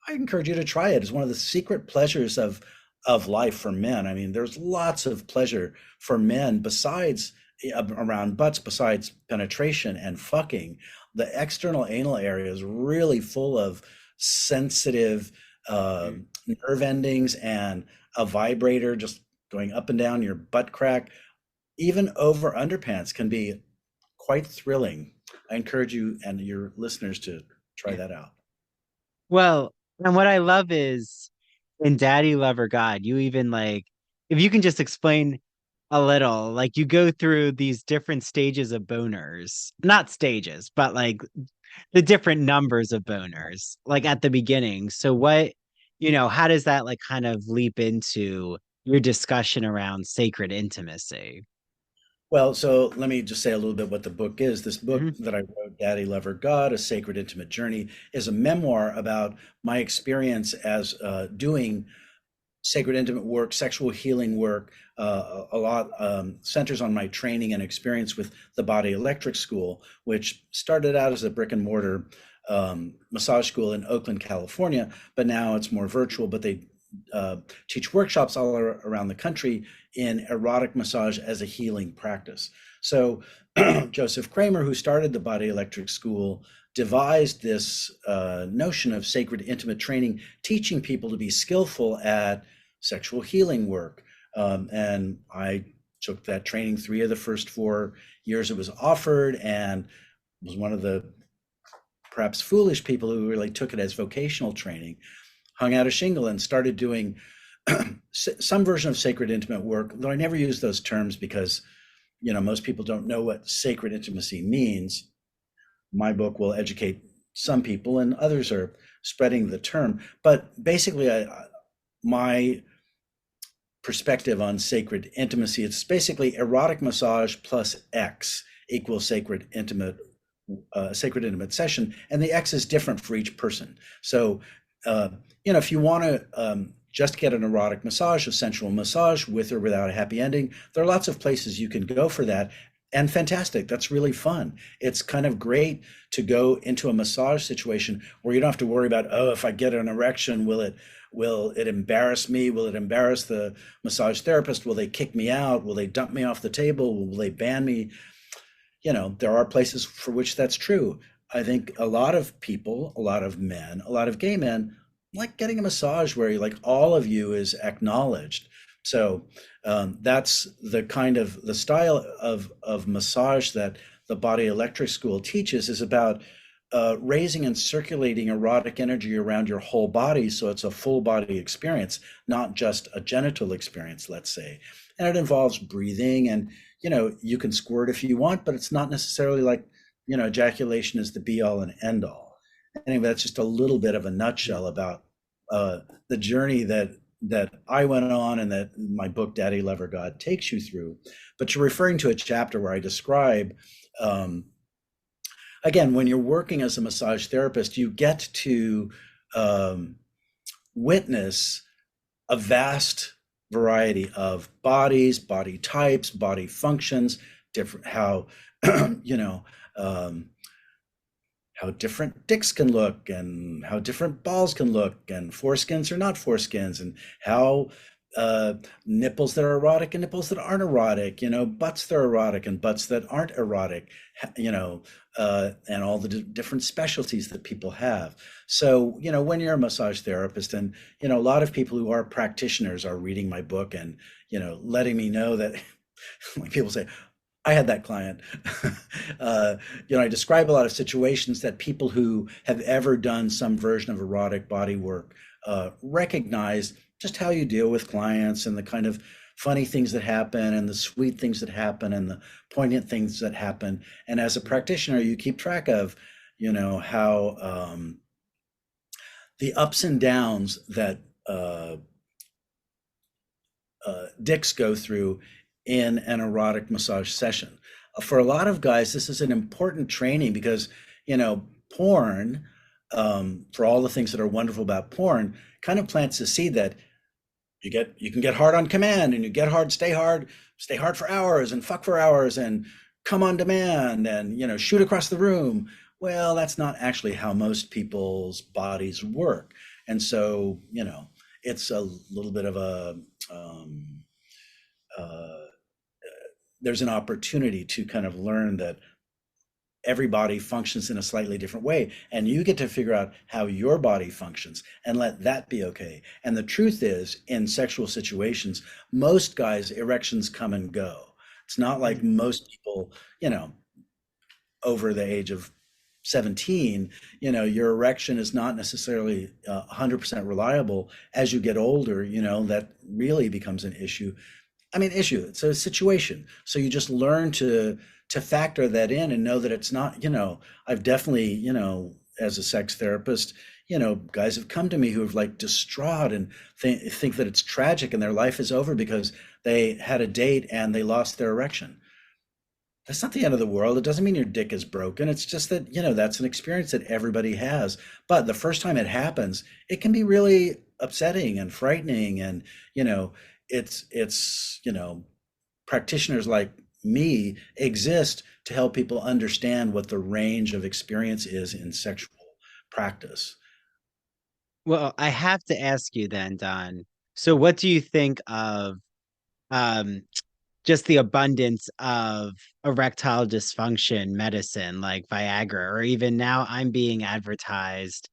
I encourage you to try it. It's one of the secret pleasures of life for men. I mean, there's lots of pleasure for men besides around butts, besides penetration and fucking. The external anal area is really full of sensitive Mm. nerve endings, and a vibrator just going up and down your butt crack, even over underpants, can be quite thrilling. I encourage you and your listeners to try that out. Well, and what I love is in Daddy Lover God, you even like, if you can just explain a little, like you go through these different stages of boners, not stages, but like the different numbers of boners, like at the beginning. So how does that like kind of leap into your discussion around sacred intimacy? Well, so let me just say a little bit what the book is. This book Mhm. that I wrote, Daddy Lover God, A Sacred Intimate Journey, is a memoir about my experience as doing sacred intimate work, sexual healing work. A lot centers on my training and experience with the Body Electric School, which started out as a brick and mortar massage school in Oakland, California, but now it's more virtual. But they uh, teach workshops all around the country in erotic massage as a healing practice. So Joseph Kramer, who started the Body Electric School, devised this notion of sacred intimate training, teaching people to be skillful at sexual healing work. And I took that training 3 of the first 4 years it was offered, and was one of the perhaps foolish people who really took it as vocational training, hung out a shingle and started doing some version of sacred intimate work, though I never use those terms because most people don't know what sacred intimacy means. My book will educate some people, and others are spreading the term. But basically, my perspective on sacred intimacy, it's basically erotic massage plus X equals sacred intimate session, and the X is different for each person. So, uh, if you want to just get an erotic massage, a sensual massage with or without a happy ending, there are lots of places you can go for that. And fantastic. That's really fun. It's kind of great to go into a massage situation where you don't have to worry about, oh, if I get an erection, will it embarrass me? Will it embarrass the massage therapist? Will they kick me out? Will they dump me off the table? Will they ban me? There are places for which that's true. I think a lot of people, a lot of men, a lot of gay men like getting a massage where like all of you is acknowledged. So that's the style of massage that the Body Electric School teaches, is about raising and circulating erotic energy around your whole body. So it's a full body experience, not just a genital experience, let's say. And it involves breathing, and you can squirt if you want, but it's not necessarily like ejaculation is the be all and end all. Anyway, that's just a little bit of a nutshell about uh, the journey that I went on, and that my book Daddy Lover God takes you through. But you're referring to a chapter where I describe, um, again, when you're working as a massage therapist, you get to um, witness a vast variety of bodies, body types, body functions, different how you know um, how different dicks can look, and how different balls can look, and foreskins or not foreskins, and how uh, nipples that are erotic and nipples that aren't erotic, butts that are erotic and butts that aren't erotic, and all the different specialties that people have. So, when you're a massage therapist, and, a lot of people who are practitioners are reading my book and, letting me know that, like people say, I had that client. uh, I describe a lot of situations that people who have ever done some version of erotic body work recognize just how you deal with clients and the kind of funny things that happen and the sweet things that happen and the poignant things that happen. And as a practitioner, you keep track of, how the ups and downs that dicks go through in an erotic massage session. For a lot of guys, this is an important training because, porn, for all the things that are wonderful about porn, kind of plants the seed that you can get hard on command, and you get hard, stay hard for hours and fuck for hours and come on demand and, shoot across the room. Well, that's not actually how most people's bodies work. And so, it's a little bit of a, uh, there's an opportunity to kind of learn that everybody functions in a slightly different way, and you get to figure out how your body functions and let that be okay. And the truth is, in sexual situations, most guys erections come and go. It's not like Mhm. most people, over the age of 17, your erection is not necessarily 100% reliable. As you get older, that really becomes an issue. I mean, issue. It's a situation. So you just learn to factor that in and know that it's not, I've definitely, as a sex therapist, guys have come to me who have like distraught and think that it's tragic and their life is over because they had a date and they lost their erection. That's not the end of the world. It doesn't mean your dick is broken. It's just that, that's an experience that everybody has. But the first time it happens, it can be really upsetting and frightening. And, you know, it's practitioners like me exist to help people understand what the range of experience is in sexual practice. Well, I have to ask you then, Don. So what do you think of um just the abundance of erectile dysfunction medicine like Viagra, or even now I'm being advertised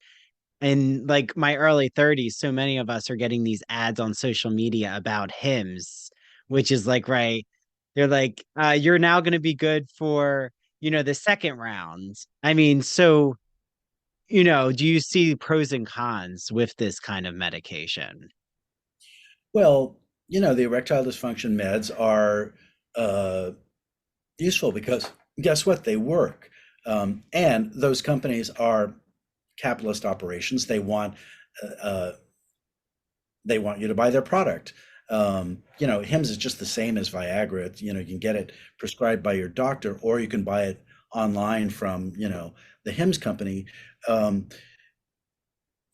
in like my early 30s, so many of us are getting these ads on social media about hymns, which is like, right, they're like, you're now going to be good for, the second round. I mean, so, do you see pros and cons with this kind of medication? Well, the erectile dysfunction meds are uh, useful because guess what? They work. And those companies are capitalist operations. Uh, they want you to buy their product. Hims is just the same as Viagra. You can get it prescribed by your doctor, or you can buy it online from, the Hims company. Um,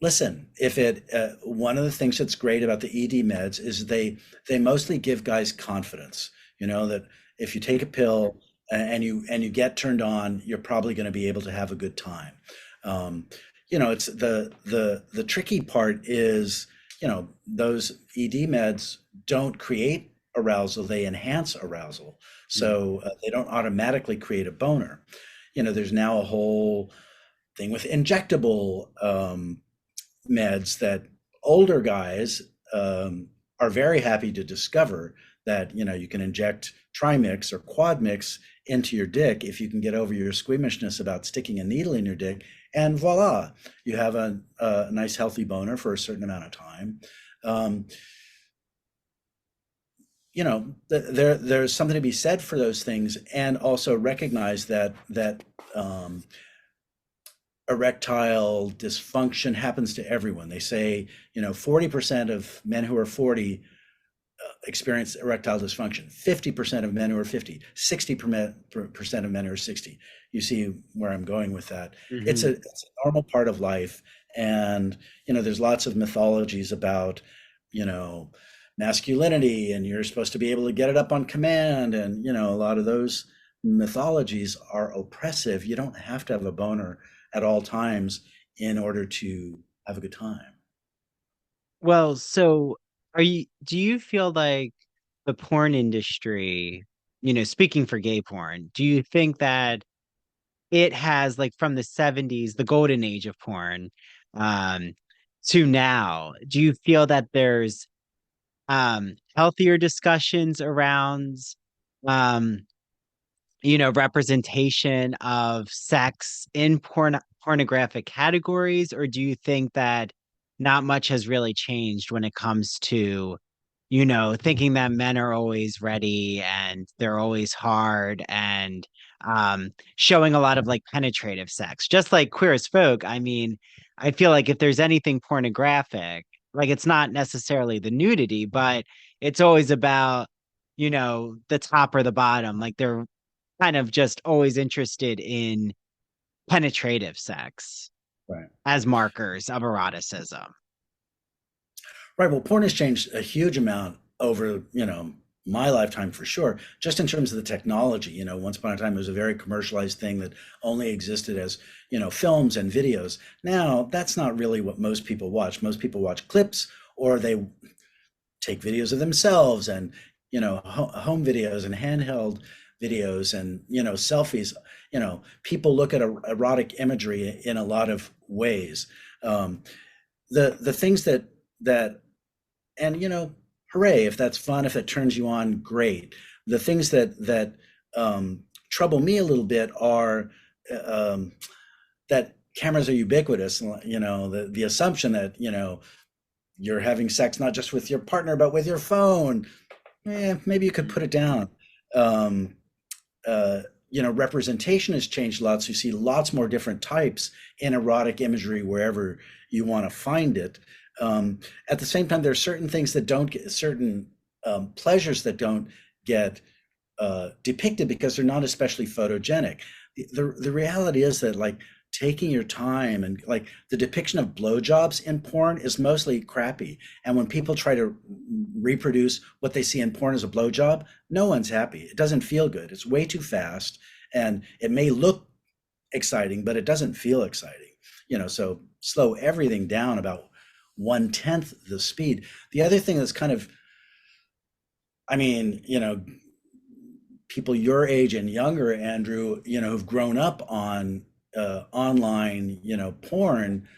Listen, if it one of the things that's great about the ED meds is they mostly give guys confidence. That if you take a pill and you get turned on, you're probably going to be able to have a good time. It's the tricky part is, those ED meds don't create arousal, they enhance arousal. Mm. So they don't automatically create a boner. There's now a whole thing with injectable meds that older guys are very happy to discover that you can inject trimix or quad mix into your dick if you can get over your squeamishness about sticking a needle in your dick, and voila, you have a nice healthy boner for a certain amount of time. um, there's something to be said for those things, and also recognize that erectile dysfunction happens to everyone. They say, 40% of men who are 40 experience erectile dysfunction, 50% of men who are 50, 60% of men who are 60. You see where I'm going with that. It's a, Hmm. it's a normal part of life. And, there's lots of mythologies about, you know, masculinity, and you're supposed to be able to get it up on command. And, a lot of those mythologies are oppressive. You don't have to have a boner at all times in order to have a good time. Well, so do you feel like the porn industry, speaking for gay porn, do you think that it has like from the 70s, the golden age of porn, um, to now, do you feel that there's healthier discussions around um representation of sex in pornographic categories, or do you think that not much has really changed when it comes to, thinking that men are always ready and they're always hard and showing a lot of like penetrative sex, just like Queer as Folk? I mean, I feel like if there's anything pornographic, like it's not necessarily the nudity, but it's always about, the top or the bottom. Like they're kind of just always interested in penetrative sex Right. as markers of eroticism. Right. Well, porn has changed a huge amount over, my lifetime for sure, just in terms of the technology. Once upon a time, it was a very commercialized thing that only existed as, films and videos. Now, that's not really what most people watch. Most people watch clips or they take videos of themselves and, home videos and handheld videos and, selfies. People look at erotic imagery in a lot of ways. Um, the things that and hooray if that's fun, if it turns you on, great. The things that trouble me a little bit are that cameras are ubiquitous. The assumption that you're having sex not just with your partner but with your phone. Maybe you could put it down. um, uh, Representation has changed lots. You see lots more different types in erotic imagery wherever you want to find it. At the same time, there are certain things that don't get certain pleasures that don't get depicted because they're not especially photogenic. The reality is that like taking your time and like the depiction of blowjobs in porn is mostly crappy. And when people try to reproduce what they see in porn as a blowjob, no one's happy. It doesn't feel good. It's way too fast, and it may look exciting, but it doesn't feel exciting. So slow everything down about 1/10 the speed. The other thing that's kind of, I mean, people your age and younger, Andrew, who've grown up on online, porn,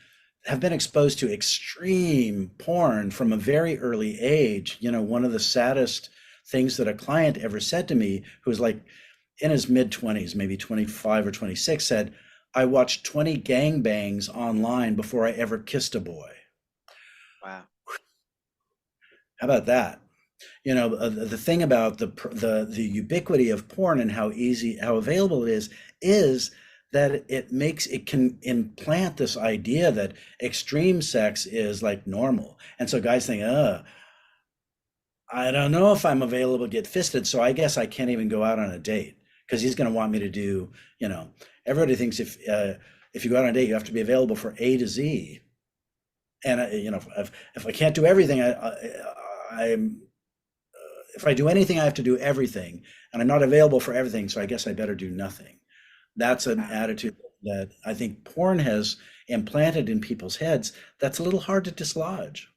have been exposed to extreme porn from a very early age. One of the saddest things that a client ever said to me, who was like in his mid 20s, maybe 25 or 26, said, "I watched 20 gangbangs online before I ever kissed a boy." Wow. How about that? The thing about the ubiquity of porn and how available it is that it can implant this idea that extreme sex is like normal. And so guys think, I don't know if I'm available to get fisted, so I guess I can't even go out on a date because he's going to want me to do, everybody thinks if you go out on a date, you have to be available for A to Z. And if I can't do everything, I'm if I do anything, I have to do everything, and I'm not available for everything, so I guess I better do nothing. That's an Wow. attitude that I think porn has implanted in people's heads that's a little hard to dislodge.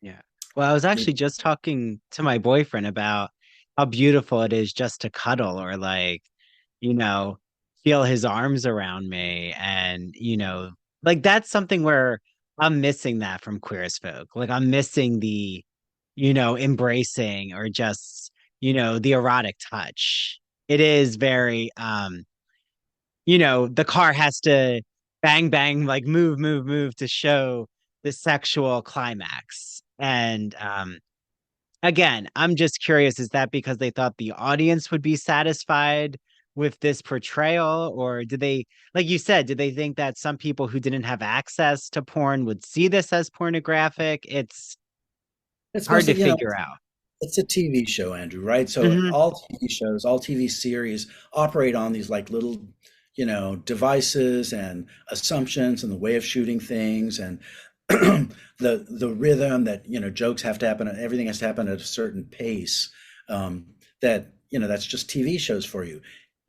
Yeah. Well, I was actually just talking to my boyfriend about how beautiful it is just to cuddle or like, you know, feel his arms around me. And, like that's something where I'm missing that from Queer as Folk. Like I'm missing the, embracing or just, the erotic touch. It is very the car has to bang, bang, like move, move, move to show the sexual climax. And again, I'm just curious, is that because they thought the audience would be satisfied with this portrayal? Or did they, like you said, did they think that some people who didn't have access to porn would see this as pornographic? It's It's hard to mostly, figure out. it's a TV show, Andrew, right? So Hmm. all TV shows, all TV series operate on these like little, devices and assumptions and the way of shooting things and the rhythm that, jokes have to happen, everything has to happen at a certain pace. That, that's just TV shows for you.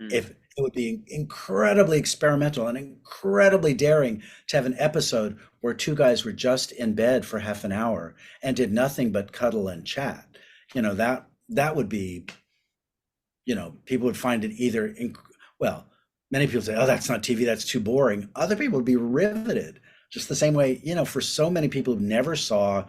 Mm. If it would be incredibly experimental and incredibly daring to have an episode where two guys were just in bed for half an hour and did nothing but cuddle and chat. That would be, people would find it well, many people say, "Oh, that's not TV, that's too boring." Other people would be riveted. Just the same way, for so many people who never saw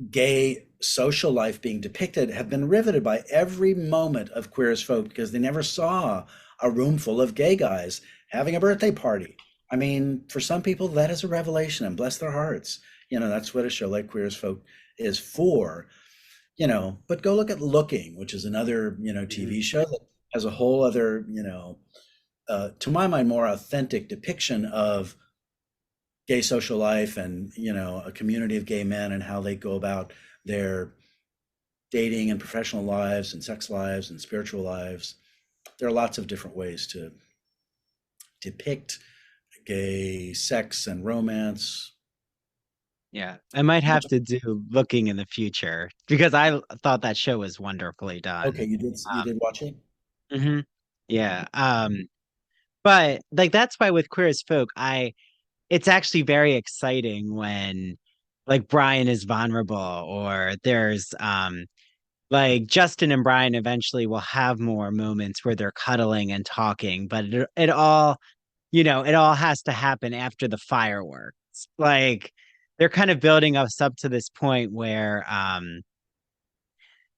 gay social life being depicted have been riveted by every moment of Queer as Folk because they never saw a room full of gay guys having a birthday party. I mean, for some people, that is a revelation, and bless their hearts. That's what a show like Queer as Folk is for. But go look at Looking, which is another, Mhm. TV show that has a whole other, to my mind, more authentic depiction of gay social life and a community of gay men and how they go about their dating and professional lives and sex lives and spiritual lives. There are lots of different ways to depict gay sex and romance. Yeah, I might have to do Looking in the future because I thought that show was wonderfully done. Okay, you did watch it. Mhm. Yeah. But like that's why with Queer as Folk, it's actually very exciting when like Brian is vulnerable or there's like Justin and Brian eventually will have more moments where they're cuddling and talking, but it all, it all has to happen after the fireworks. Like they're kind of building us up to this point where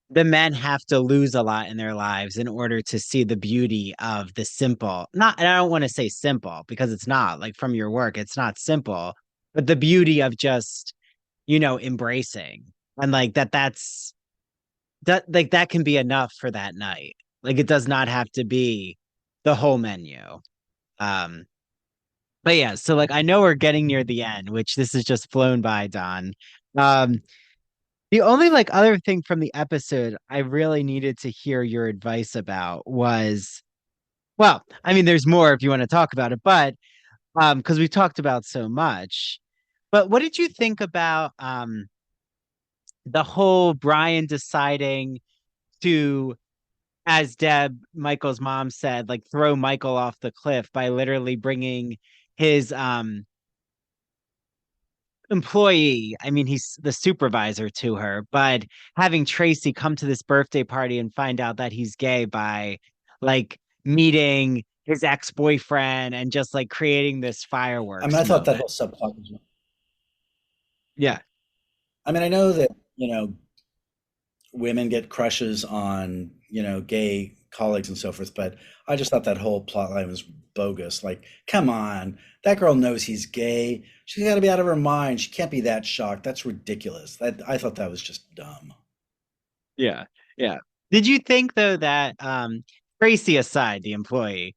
the men have to lose a lot in their lives in order to see the beauty of the simple. Not, and I don't want to say simple because it's not like from your work, it's not simple, but the beauty of just, embracing and like that like that can be enough for that night. Like it does not have to be the whole menu. Um, but yeah, so like I know we're getting near the end, which this has just flown by, Don. Um, the only like other thing from the episode I really needed to hear your advice about was, well, I mean, there's more if you want to talk about it, but because we talked about so much. But what did you think about the whole Brian deciding to, as Deb, Michael's mom said, like throw Michael off the cliff by literally bringing his employee, I mean, he's the supervisor to her, but having Tracy come to this birthday party and find out that he's gay by like meeting his ex-boyfriend and just like creating this I mean, fireworks I thought that moment. whole subplot was. Yeah. I mean, I know that women get crushes on gay colleagues and so forth, but I just thought that whole plot line was bogus. Like, come on, that girl knows he's gay. She's got to be out of her mind. She can't be that shocked. That's ridiculous. I thought that was just dumb. Yeah. Yeah. Did you think though that Tracy aside, the employee,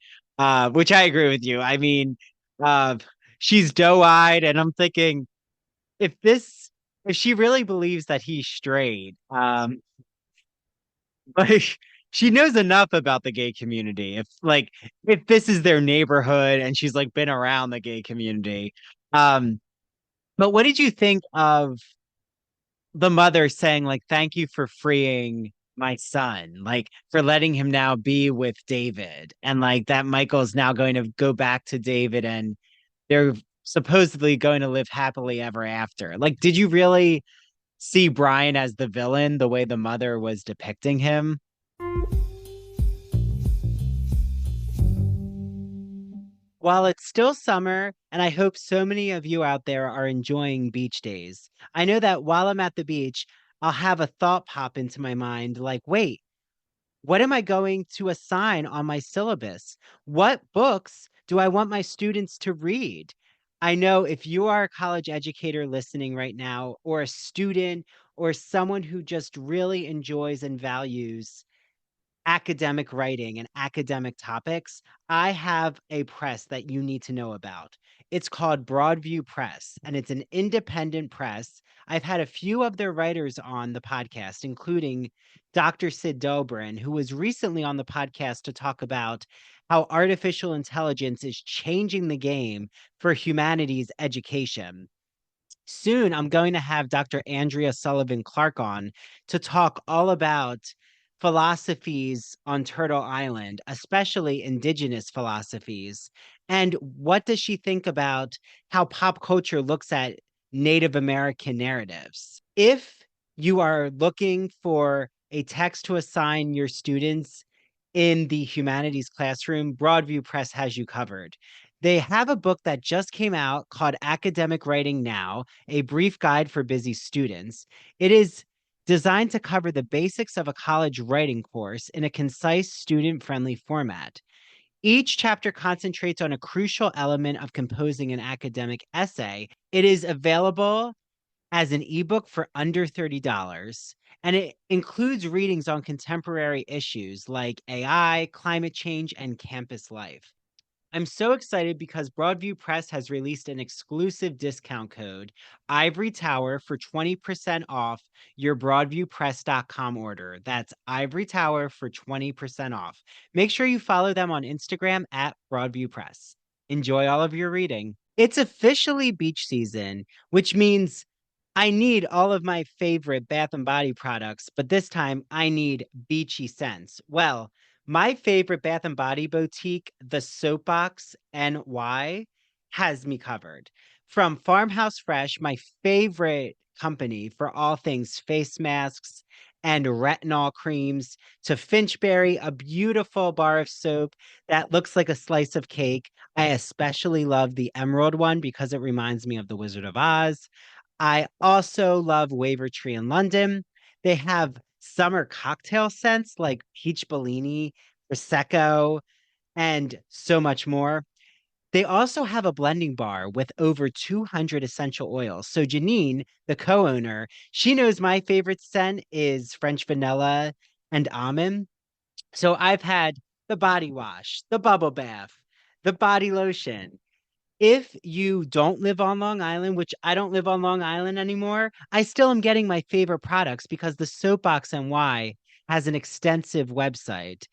which I agree with you. I mean, uh she's doe-eyed and I'm thinking if this if she really believes that he's straight, like she knows enough about the gay community. If this is their neighborhood and she's like been around the gay community. Um, but what did you think of the mother saying like thank you for freeing my son, like for letting him now be with David and like that Michael's now going to go back to David and they're supposedly going to live happily ever after. Like did you really see Brian as the villain the way the mother was depicting him? While it's still summer, and I hope so many of you out there are enjoying beach days, I know that while I'm at the beach, I'll have a thought pop into my mind like, wait, what am I going to assign on my syllabus? What books do I want my students to read? I know if you are a college educator listening right now, or a student, or someone who just really enjoys and values academic writing and academic topics, I have a press that you need to know about. It's called Broadview Press, and it's an independent press. I've had a few of their writers on the podcast, including Dr. Sid Dobrin, who was recently on the podcast to talk about how artificial intelligence is changing the game for humanities education. Soon, I'm going to have Dr. Andrea Sullivan Clark on to talk all about philosophies on Turtle Island, especially indigenous philosophies. And what does she think about how pop culture looks at Native American narratives? If you are looking for a text to assign your students in the humanities classroom, Broadview Press has you covered. They have a book that just came out called Academic Writing Now, a brief guide for busy students. It is designed to cover the basics of a college writing course in a concise, student-friendly format. Each chapter concentrates on a crucial element of composing an academic essay. It is available as an ebook for under $30, and it includes readings on contemporary issues like AI, climate change, and campus life. I'm so excited because Broadview Press has released an exclusive discount code, Ivory Tower, for 20% off your broadviewpress.com order. That's Ivory Tower for 20% off. Make sure you follow them on Instagram at Broadview Press. Enjoy all of your reading. It's officially beach season, which means I need all of my favorite Bath and Body products, but this time I need beachy scents. Well, my favorite Bath and Body boutique, the Soapbox NY, has me covered. From Farmhouse Fresh, my favorite company for all things face masks and retinol creams, to Finchberry, a beautiful bar of soap that looks like a slice of cake. I especially love the emerald one because it reminds me of the Wizard of Oz. I also love Wavertree in London. They have summer cocktail scents like peach Bellini, Prosecco, and so much more. They also have a blending bar with over 200 essential oils. So Janine, the co-owner, she knows my favorite scent is French vanilla and almond. So I've had the body wash, the bubble bath, the body lotion. If you don't live on Long Island, which I don't live on Long Island anymore, I still am getting my favorite products because the Soapbox NY has an extensive website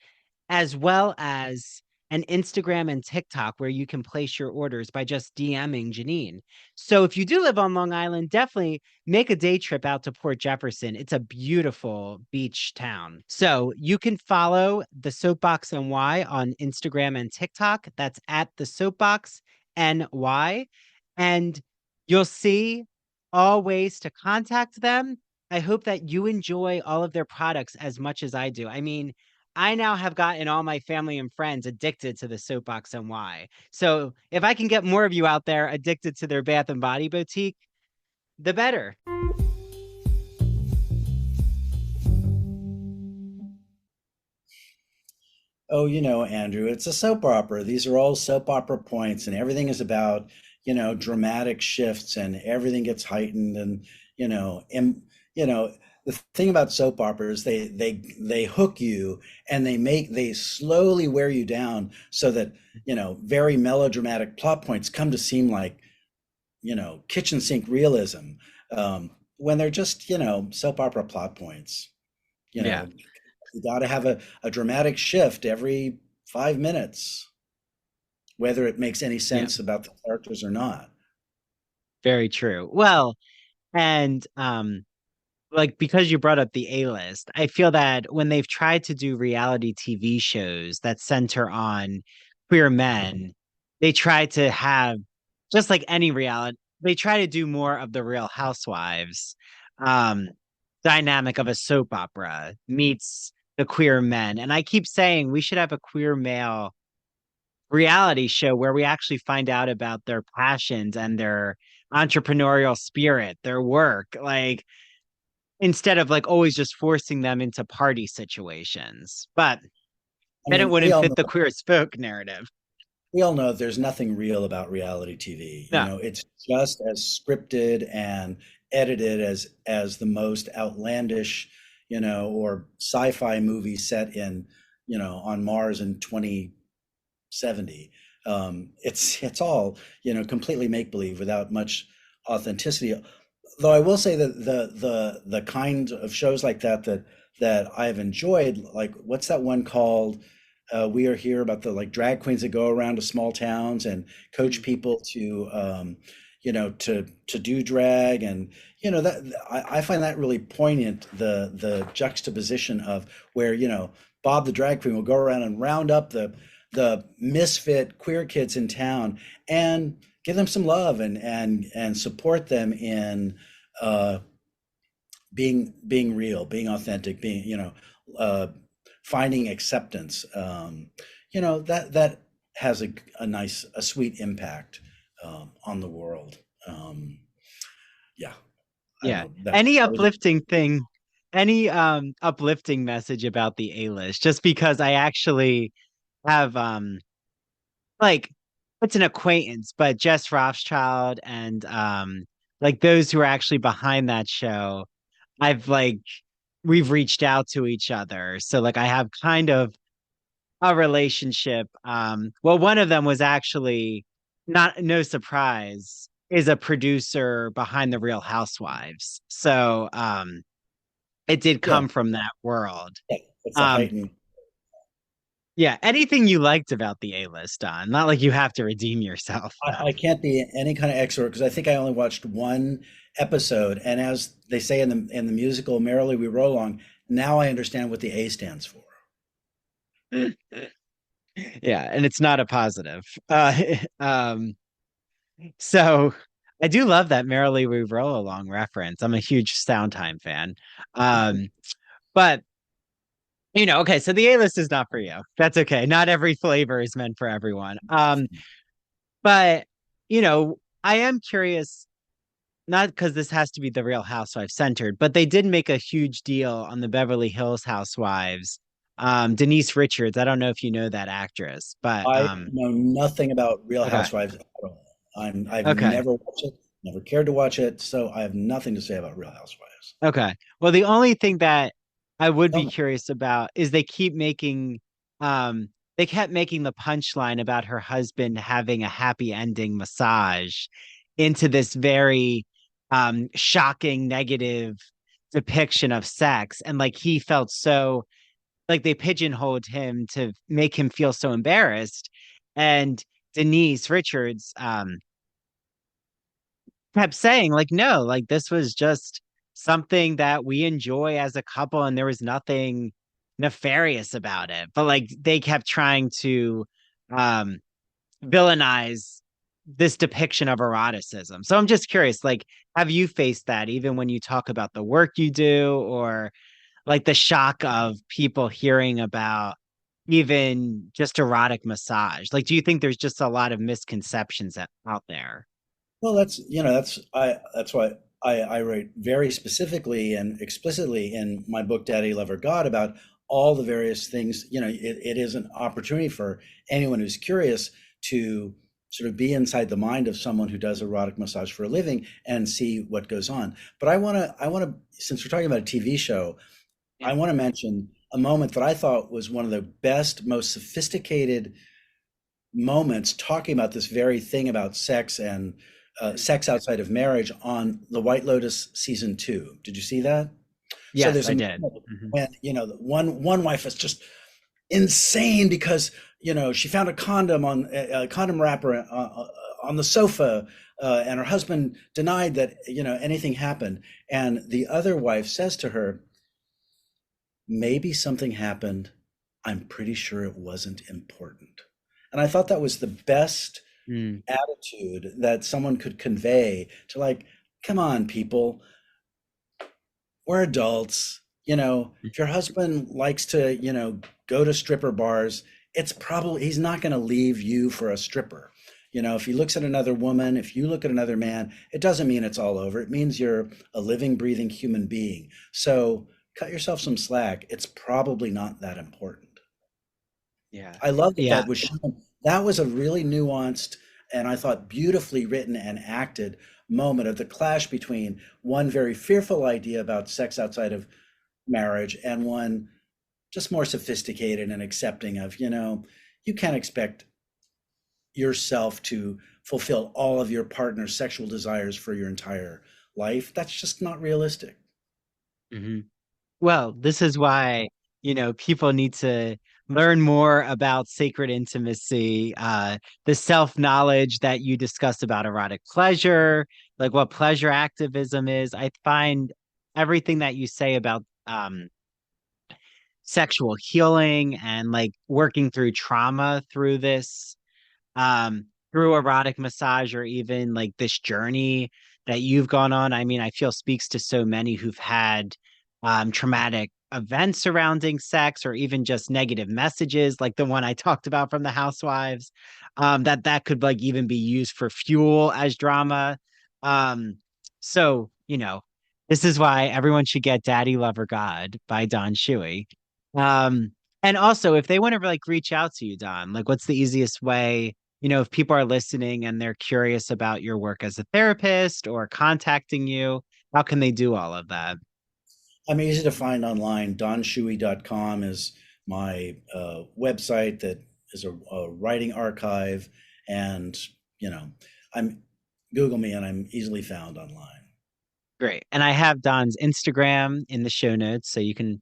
as well as an Instagram and TikTok where you can place your orders by just DMing Janine. So if you do live on Long Island, definitely make a day trip out to Port Jefferson. It's a beautiful beach town. So you can follow the Soapbox NY on Instagram and TikTok. That's at the Soapbox NY. And you'll see all ways to contact them. I hope that you enjoy all of their products as much as I do. I mean, I now have gotten all my family and friends addicted to the Soapbox NY. So if I can get more of you out there addicted to their Bath and Body boutique, the better. Oh, Andrew, it's a soap opera. These are all soap opera points, and everything is about, dramatic shifts, and everything gets heightened, and and the thing about soap operas, they hook you, and they slowly wear you down, so that very melodramatic plot points come to seem like kitchen sink realism, when they're just soap opera plot points. You Yeah, know, you got to have a dramatic shift every 5 minutes, whether it makes any yeah, sense about the characters or not. very true. Well, and like because you brought up the A-list, I feel that when they've tried to do reality TV shows that center on queer men, they try to have just like any reality, they try to do more of the Real Housewives um dynamic of a soap opera meets the queer men. And I keep saying we should have a queer male reality show where we actually find out about their passions and their entrepreneurial spirit, their work. Like instead of like always just forcing them into party situations. But I then it mean, wouldn't fit the queer as folk narrative. we all know there's nothing real about reality TV. No. It's just as scripted and edited as the most outlandish, or sci-fi movie set in, on Mars in 2070. It's all, completely make believe without much authenticity. Though I will say that the kind of shows like that I've enjoyed, like what's that one called? We Are Here, about the like drag queens that go around to small towns and coach people to to do drag. And that I find that really poignant, the juxtaposition of where Bob the drag queen will go around and round up the misfit queer kids in town and give them some love and support them in uh, being real, being authentic, being uh, finding acceptance. That has a nice, a sweet impact on the world. Um, yeah, I don't Yeah. know. Any That was uplifting thing, any uplifting message about the A-list, just because I actually have like it's an acquaintance, but Jess Rothschild and like those who are actually behind that show, I've like we've reached out to each other. So like I have kind of a relationship. Well, one of them was actually not no surprise, is a producer behind the Real Housewives. So it did yeah, come from that world. yeah. It's a Um, heightened. yeah, anything you liked about the A-list, Don. Not like you have to redeem yourself, though. I can't be any kind of expert because I think I only watched one episode, and as they say in the musical "Merrily We Roll Along," now I understand what the A stands for. Yeah, and it's not a positive. Um, so I do love that Merrily We Roll Along reference. I'm a huge Soundtime fan. Um, but okay, so the A-list is not for you. That's okay. Not every flavor is meant for everyone. But I am curious, not because this has to be the Real Housewives centered, but they did make a huge deal on the Beverly Hills Housewives. Denise Richards, I don't know if you know that actress, but I know nothing about Real okay. Housewives at all. I've Okay. never watched it, never cared to watch it, so I have nothing to say about Real Housewives. Okay. Well, the only thing that I would Tell be me. curious about is they kept making the punchline about her husband having a happy ending massage into this very shocking negative depiction of sex. And like he felt so like they pigeonholed him to make him feel so embarrassed. And Denise Richards kept saying like no, like this was just something that we enjoy as a couple and there was nothing nefarious about it, but like they kept trying to um villainize this depiction of eroticism. So I'm just curious, like have you faced that even when you talk about the work you do, or like the shock of people hearing about even just erotic massage? Like do you think there's just a lot of misconceptions out there? Well, that's why I write very specifically and explicitly in my book Daddy Lover God about all the various things. It is an opportunity for anyone who's curious to sort of be inside the mind of someone who does erotic massage for a living and see what goes on. But I want to, since we're talking about a TV show, I Yeah. want to mention a moment that I thought was one of the best, most sophisticated moments talking about this very thing about sex and sex outside of marriage on The White Lotus season 2. Did you see that? So Yes, there's I a did. moment when one wife is just insane because she found a condom wrapper on the sofa, and her husband denied that anything happened, and the other wife says to her, maybe something happened. I'm pretty sure it wasn't important. And I thought that was the best Mm. attitude that someone could convey to, like, come on, people, we're adults. If your husband likes to, go to stripper bars, it's probably he's not going to leave you for a stripper. If he looks at another woman, if you look at another man, it doesn't mean it's all over. It means you're a living, breathing human being. So cut yourself some slack. It's probably not that important. Yeah. I love that Yeah. that was shown. That was a really nuanced and I thought beautifully written and acted moment of the clash between one very fearful idea about sex outside of marriage and one just more sophisticated and accepting of, you can't expect yourself to fulfill all of your partner's sexual desires for your entire life. That's just not realistic. Mhm. Well, this is why, people need to learn more about sacred intimacy, the self-knowledge that you discuss about erotic pleasure, like what pleasure activism is. I find everything that you say about sexual healing and like working through trauma through this through erotic massage or even like this journey that you've gone on. I mean, I feel speaks to so many who've had traumatic events surrounding sex or even just negative messages like the one I talked about from the housewives, that could like even be used for fuel as drama. So this is why everyone should get Daddy Lover God by Don Shewey. um and also, if they want to like reach out to you, Don, like what's the easiest way, if people are listening and they're curious about your work as a therapist or contacting you, how can they do all of that? I'm easy to find online. DonShuey.com is my website that is a writing archive, and you know, I'm Google me and I'm easily found online. Great. And I have Don's Instagram in the show notes, so you can,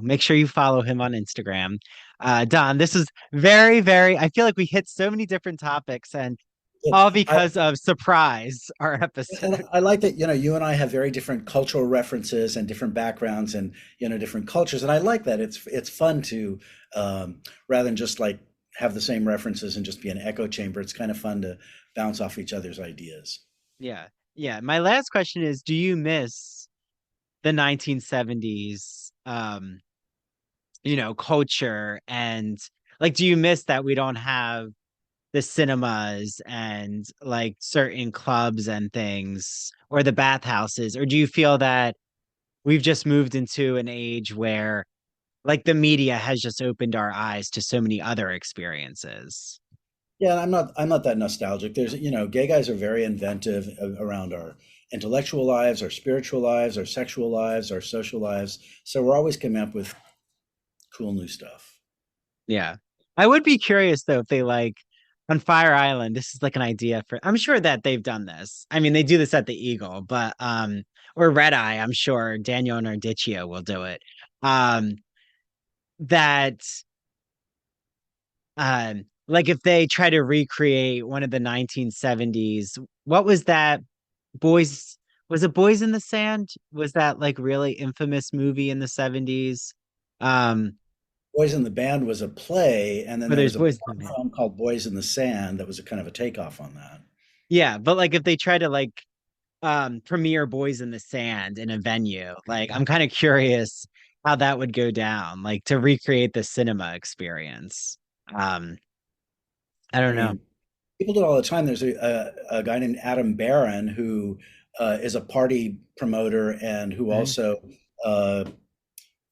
make sure you follow him on Instagram. Don, this is very, very, I feel like we hit so many different topics and Yeah, all I because of surprise, our and episode. I like that, you and I have very different cultural references and different backgrounds and different cultures, and I like that. It's fun to rather than just like have the same references and just be an echo chamber. It's kind of fun to bounce off each other's ideas. Yeah. Yeah. My last question is, do you miss the 1970s culture, and like do you miss that we don't have the cinemas and like certain clubs and things or the bathhouses, or do you feel that we've just moved into an age where like the media has just opened our eyes to so many other experiences? Yeah, I'm not that nostalgic. There's, gay guys are very inventive around our intellectual lives, our spiritual lives, our sexual lives, our social lives. So we're always coming up with cool new stuff. Yeah. I would be curious though if they like on Fire Island, this is like an idea for, I'm sure that they've done this. I mean, they do this at the Eagle, but or Red Eye, I'm sure Daniel and Ardicchio will do it. Um that like if they try to recreate one of the 1970s, what was that boys was it Boys in the Sand? Was that like really infamous movie in the 70s? Um Boys in the Band was a play, and then where there there's was a Boys in the film called Boys in the Sand that was a kind of a takeoff on that. Yeah, but like if they try to like premiere Boys in the Sand in a venue, like I'm kind of curious how that would go down, like to recreate the cinema experience. Um, I I don't know. mean, people do it all the time. There's a guy named Adam Barron who is a party promoter and who Mhm. also uh,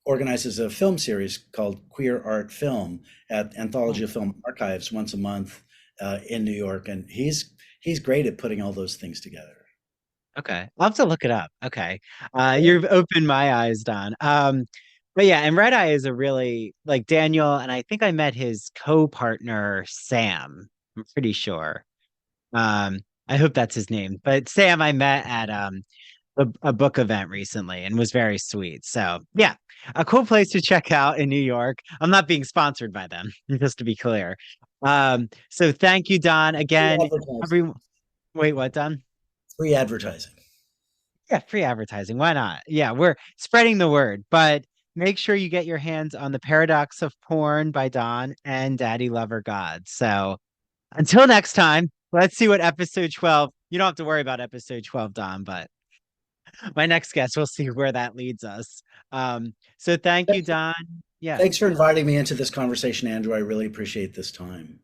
organizes a film series called Queer Art Film at Oh, Anthology of Film Archives once a month in New York, and he's great at putting all those things together. okay. I'll have to look it up. Okay. Yeah. You've opened my eyes, Don. But yeah, and Red Eye is a really like Daniel, and I think I met his co-partner Sam. I'm pretty sure. I hope that's his name. But Sam I met at a book event recently and was very sweet. So yeah, a cool place to check out in New York. I'm not being sponsored by them, just to be clear. So thank you, Don. Free Again, advertising. every wait, what, Don? Free advertising. Yeah, free advertising. Why not? Yeah, we're spreading the word, but make sure you get your hands on The Paradox of Porn by Don and Daddy Lover God. So until next time, let's see what episode 12. You don't have to worry about episode 12, Don, but my next guest, we'll see where that leads us. So thank you, Don. Yeah, Thanks for inviting me into this conversation, Andrew. I really appreciate this time.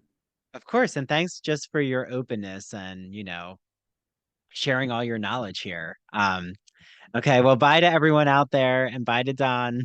of course. And thanks just for your openness and, sharing all your knowledge here. Okay, well, bye to everyone out there and bye to Don.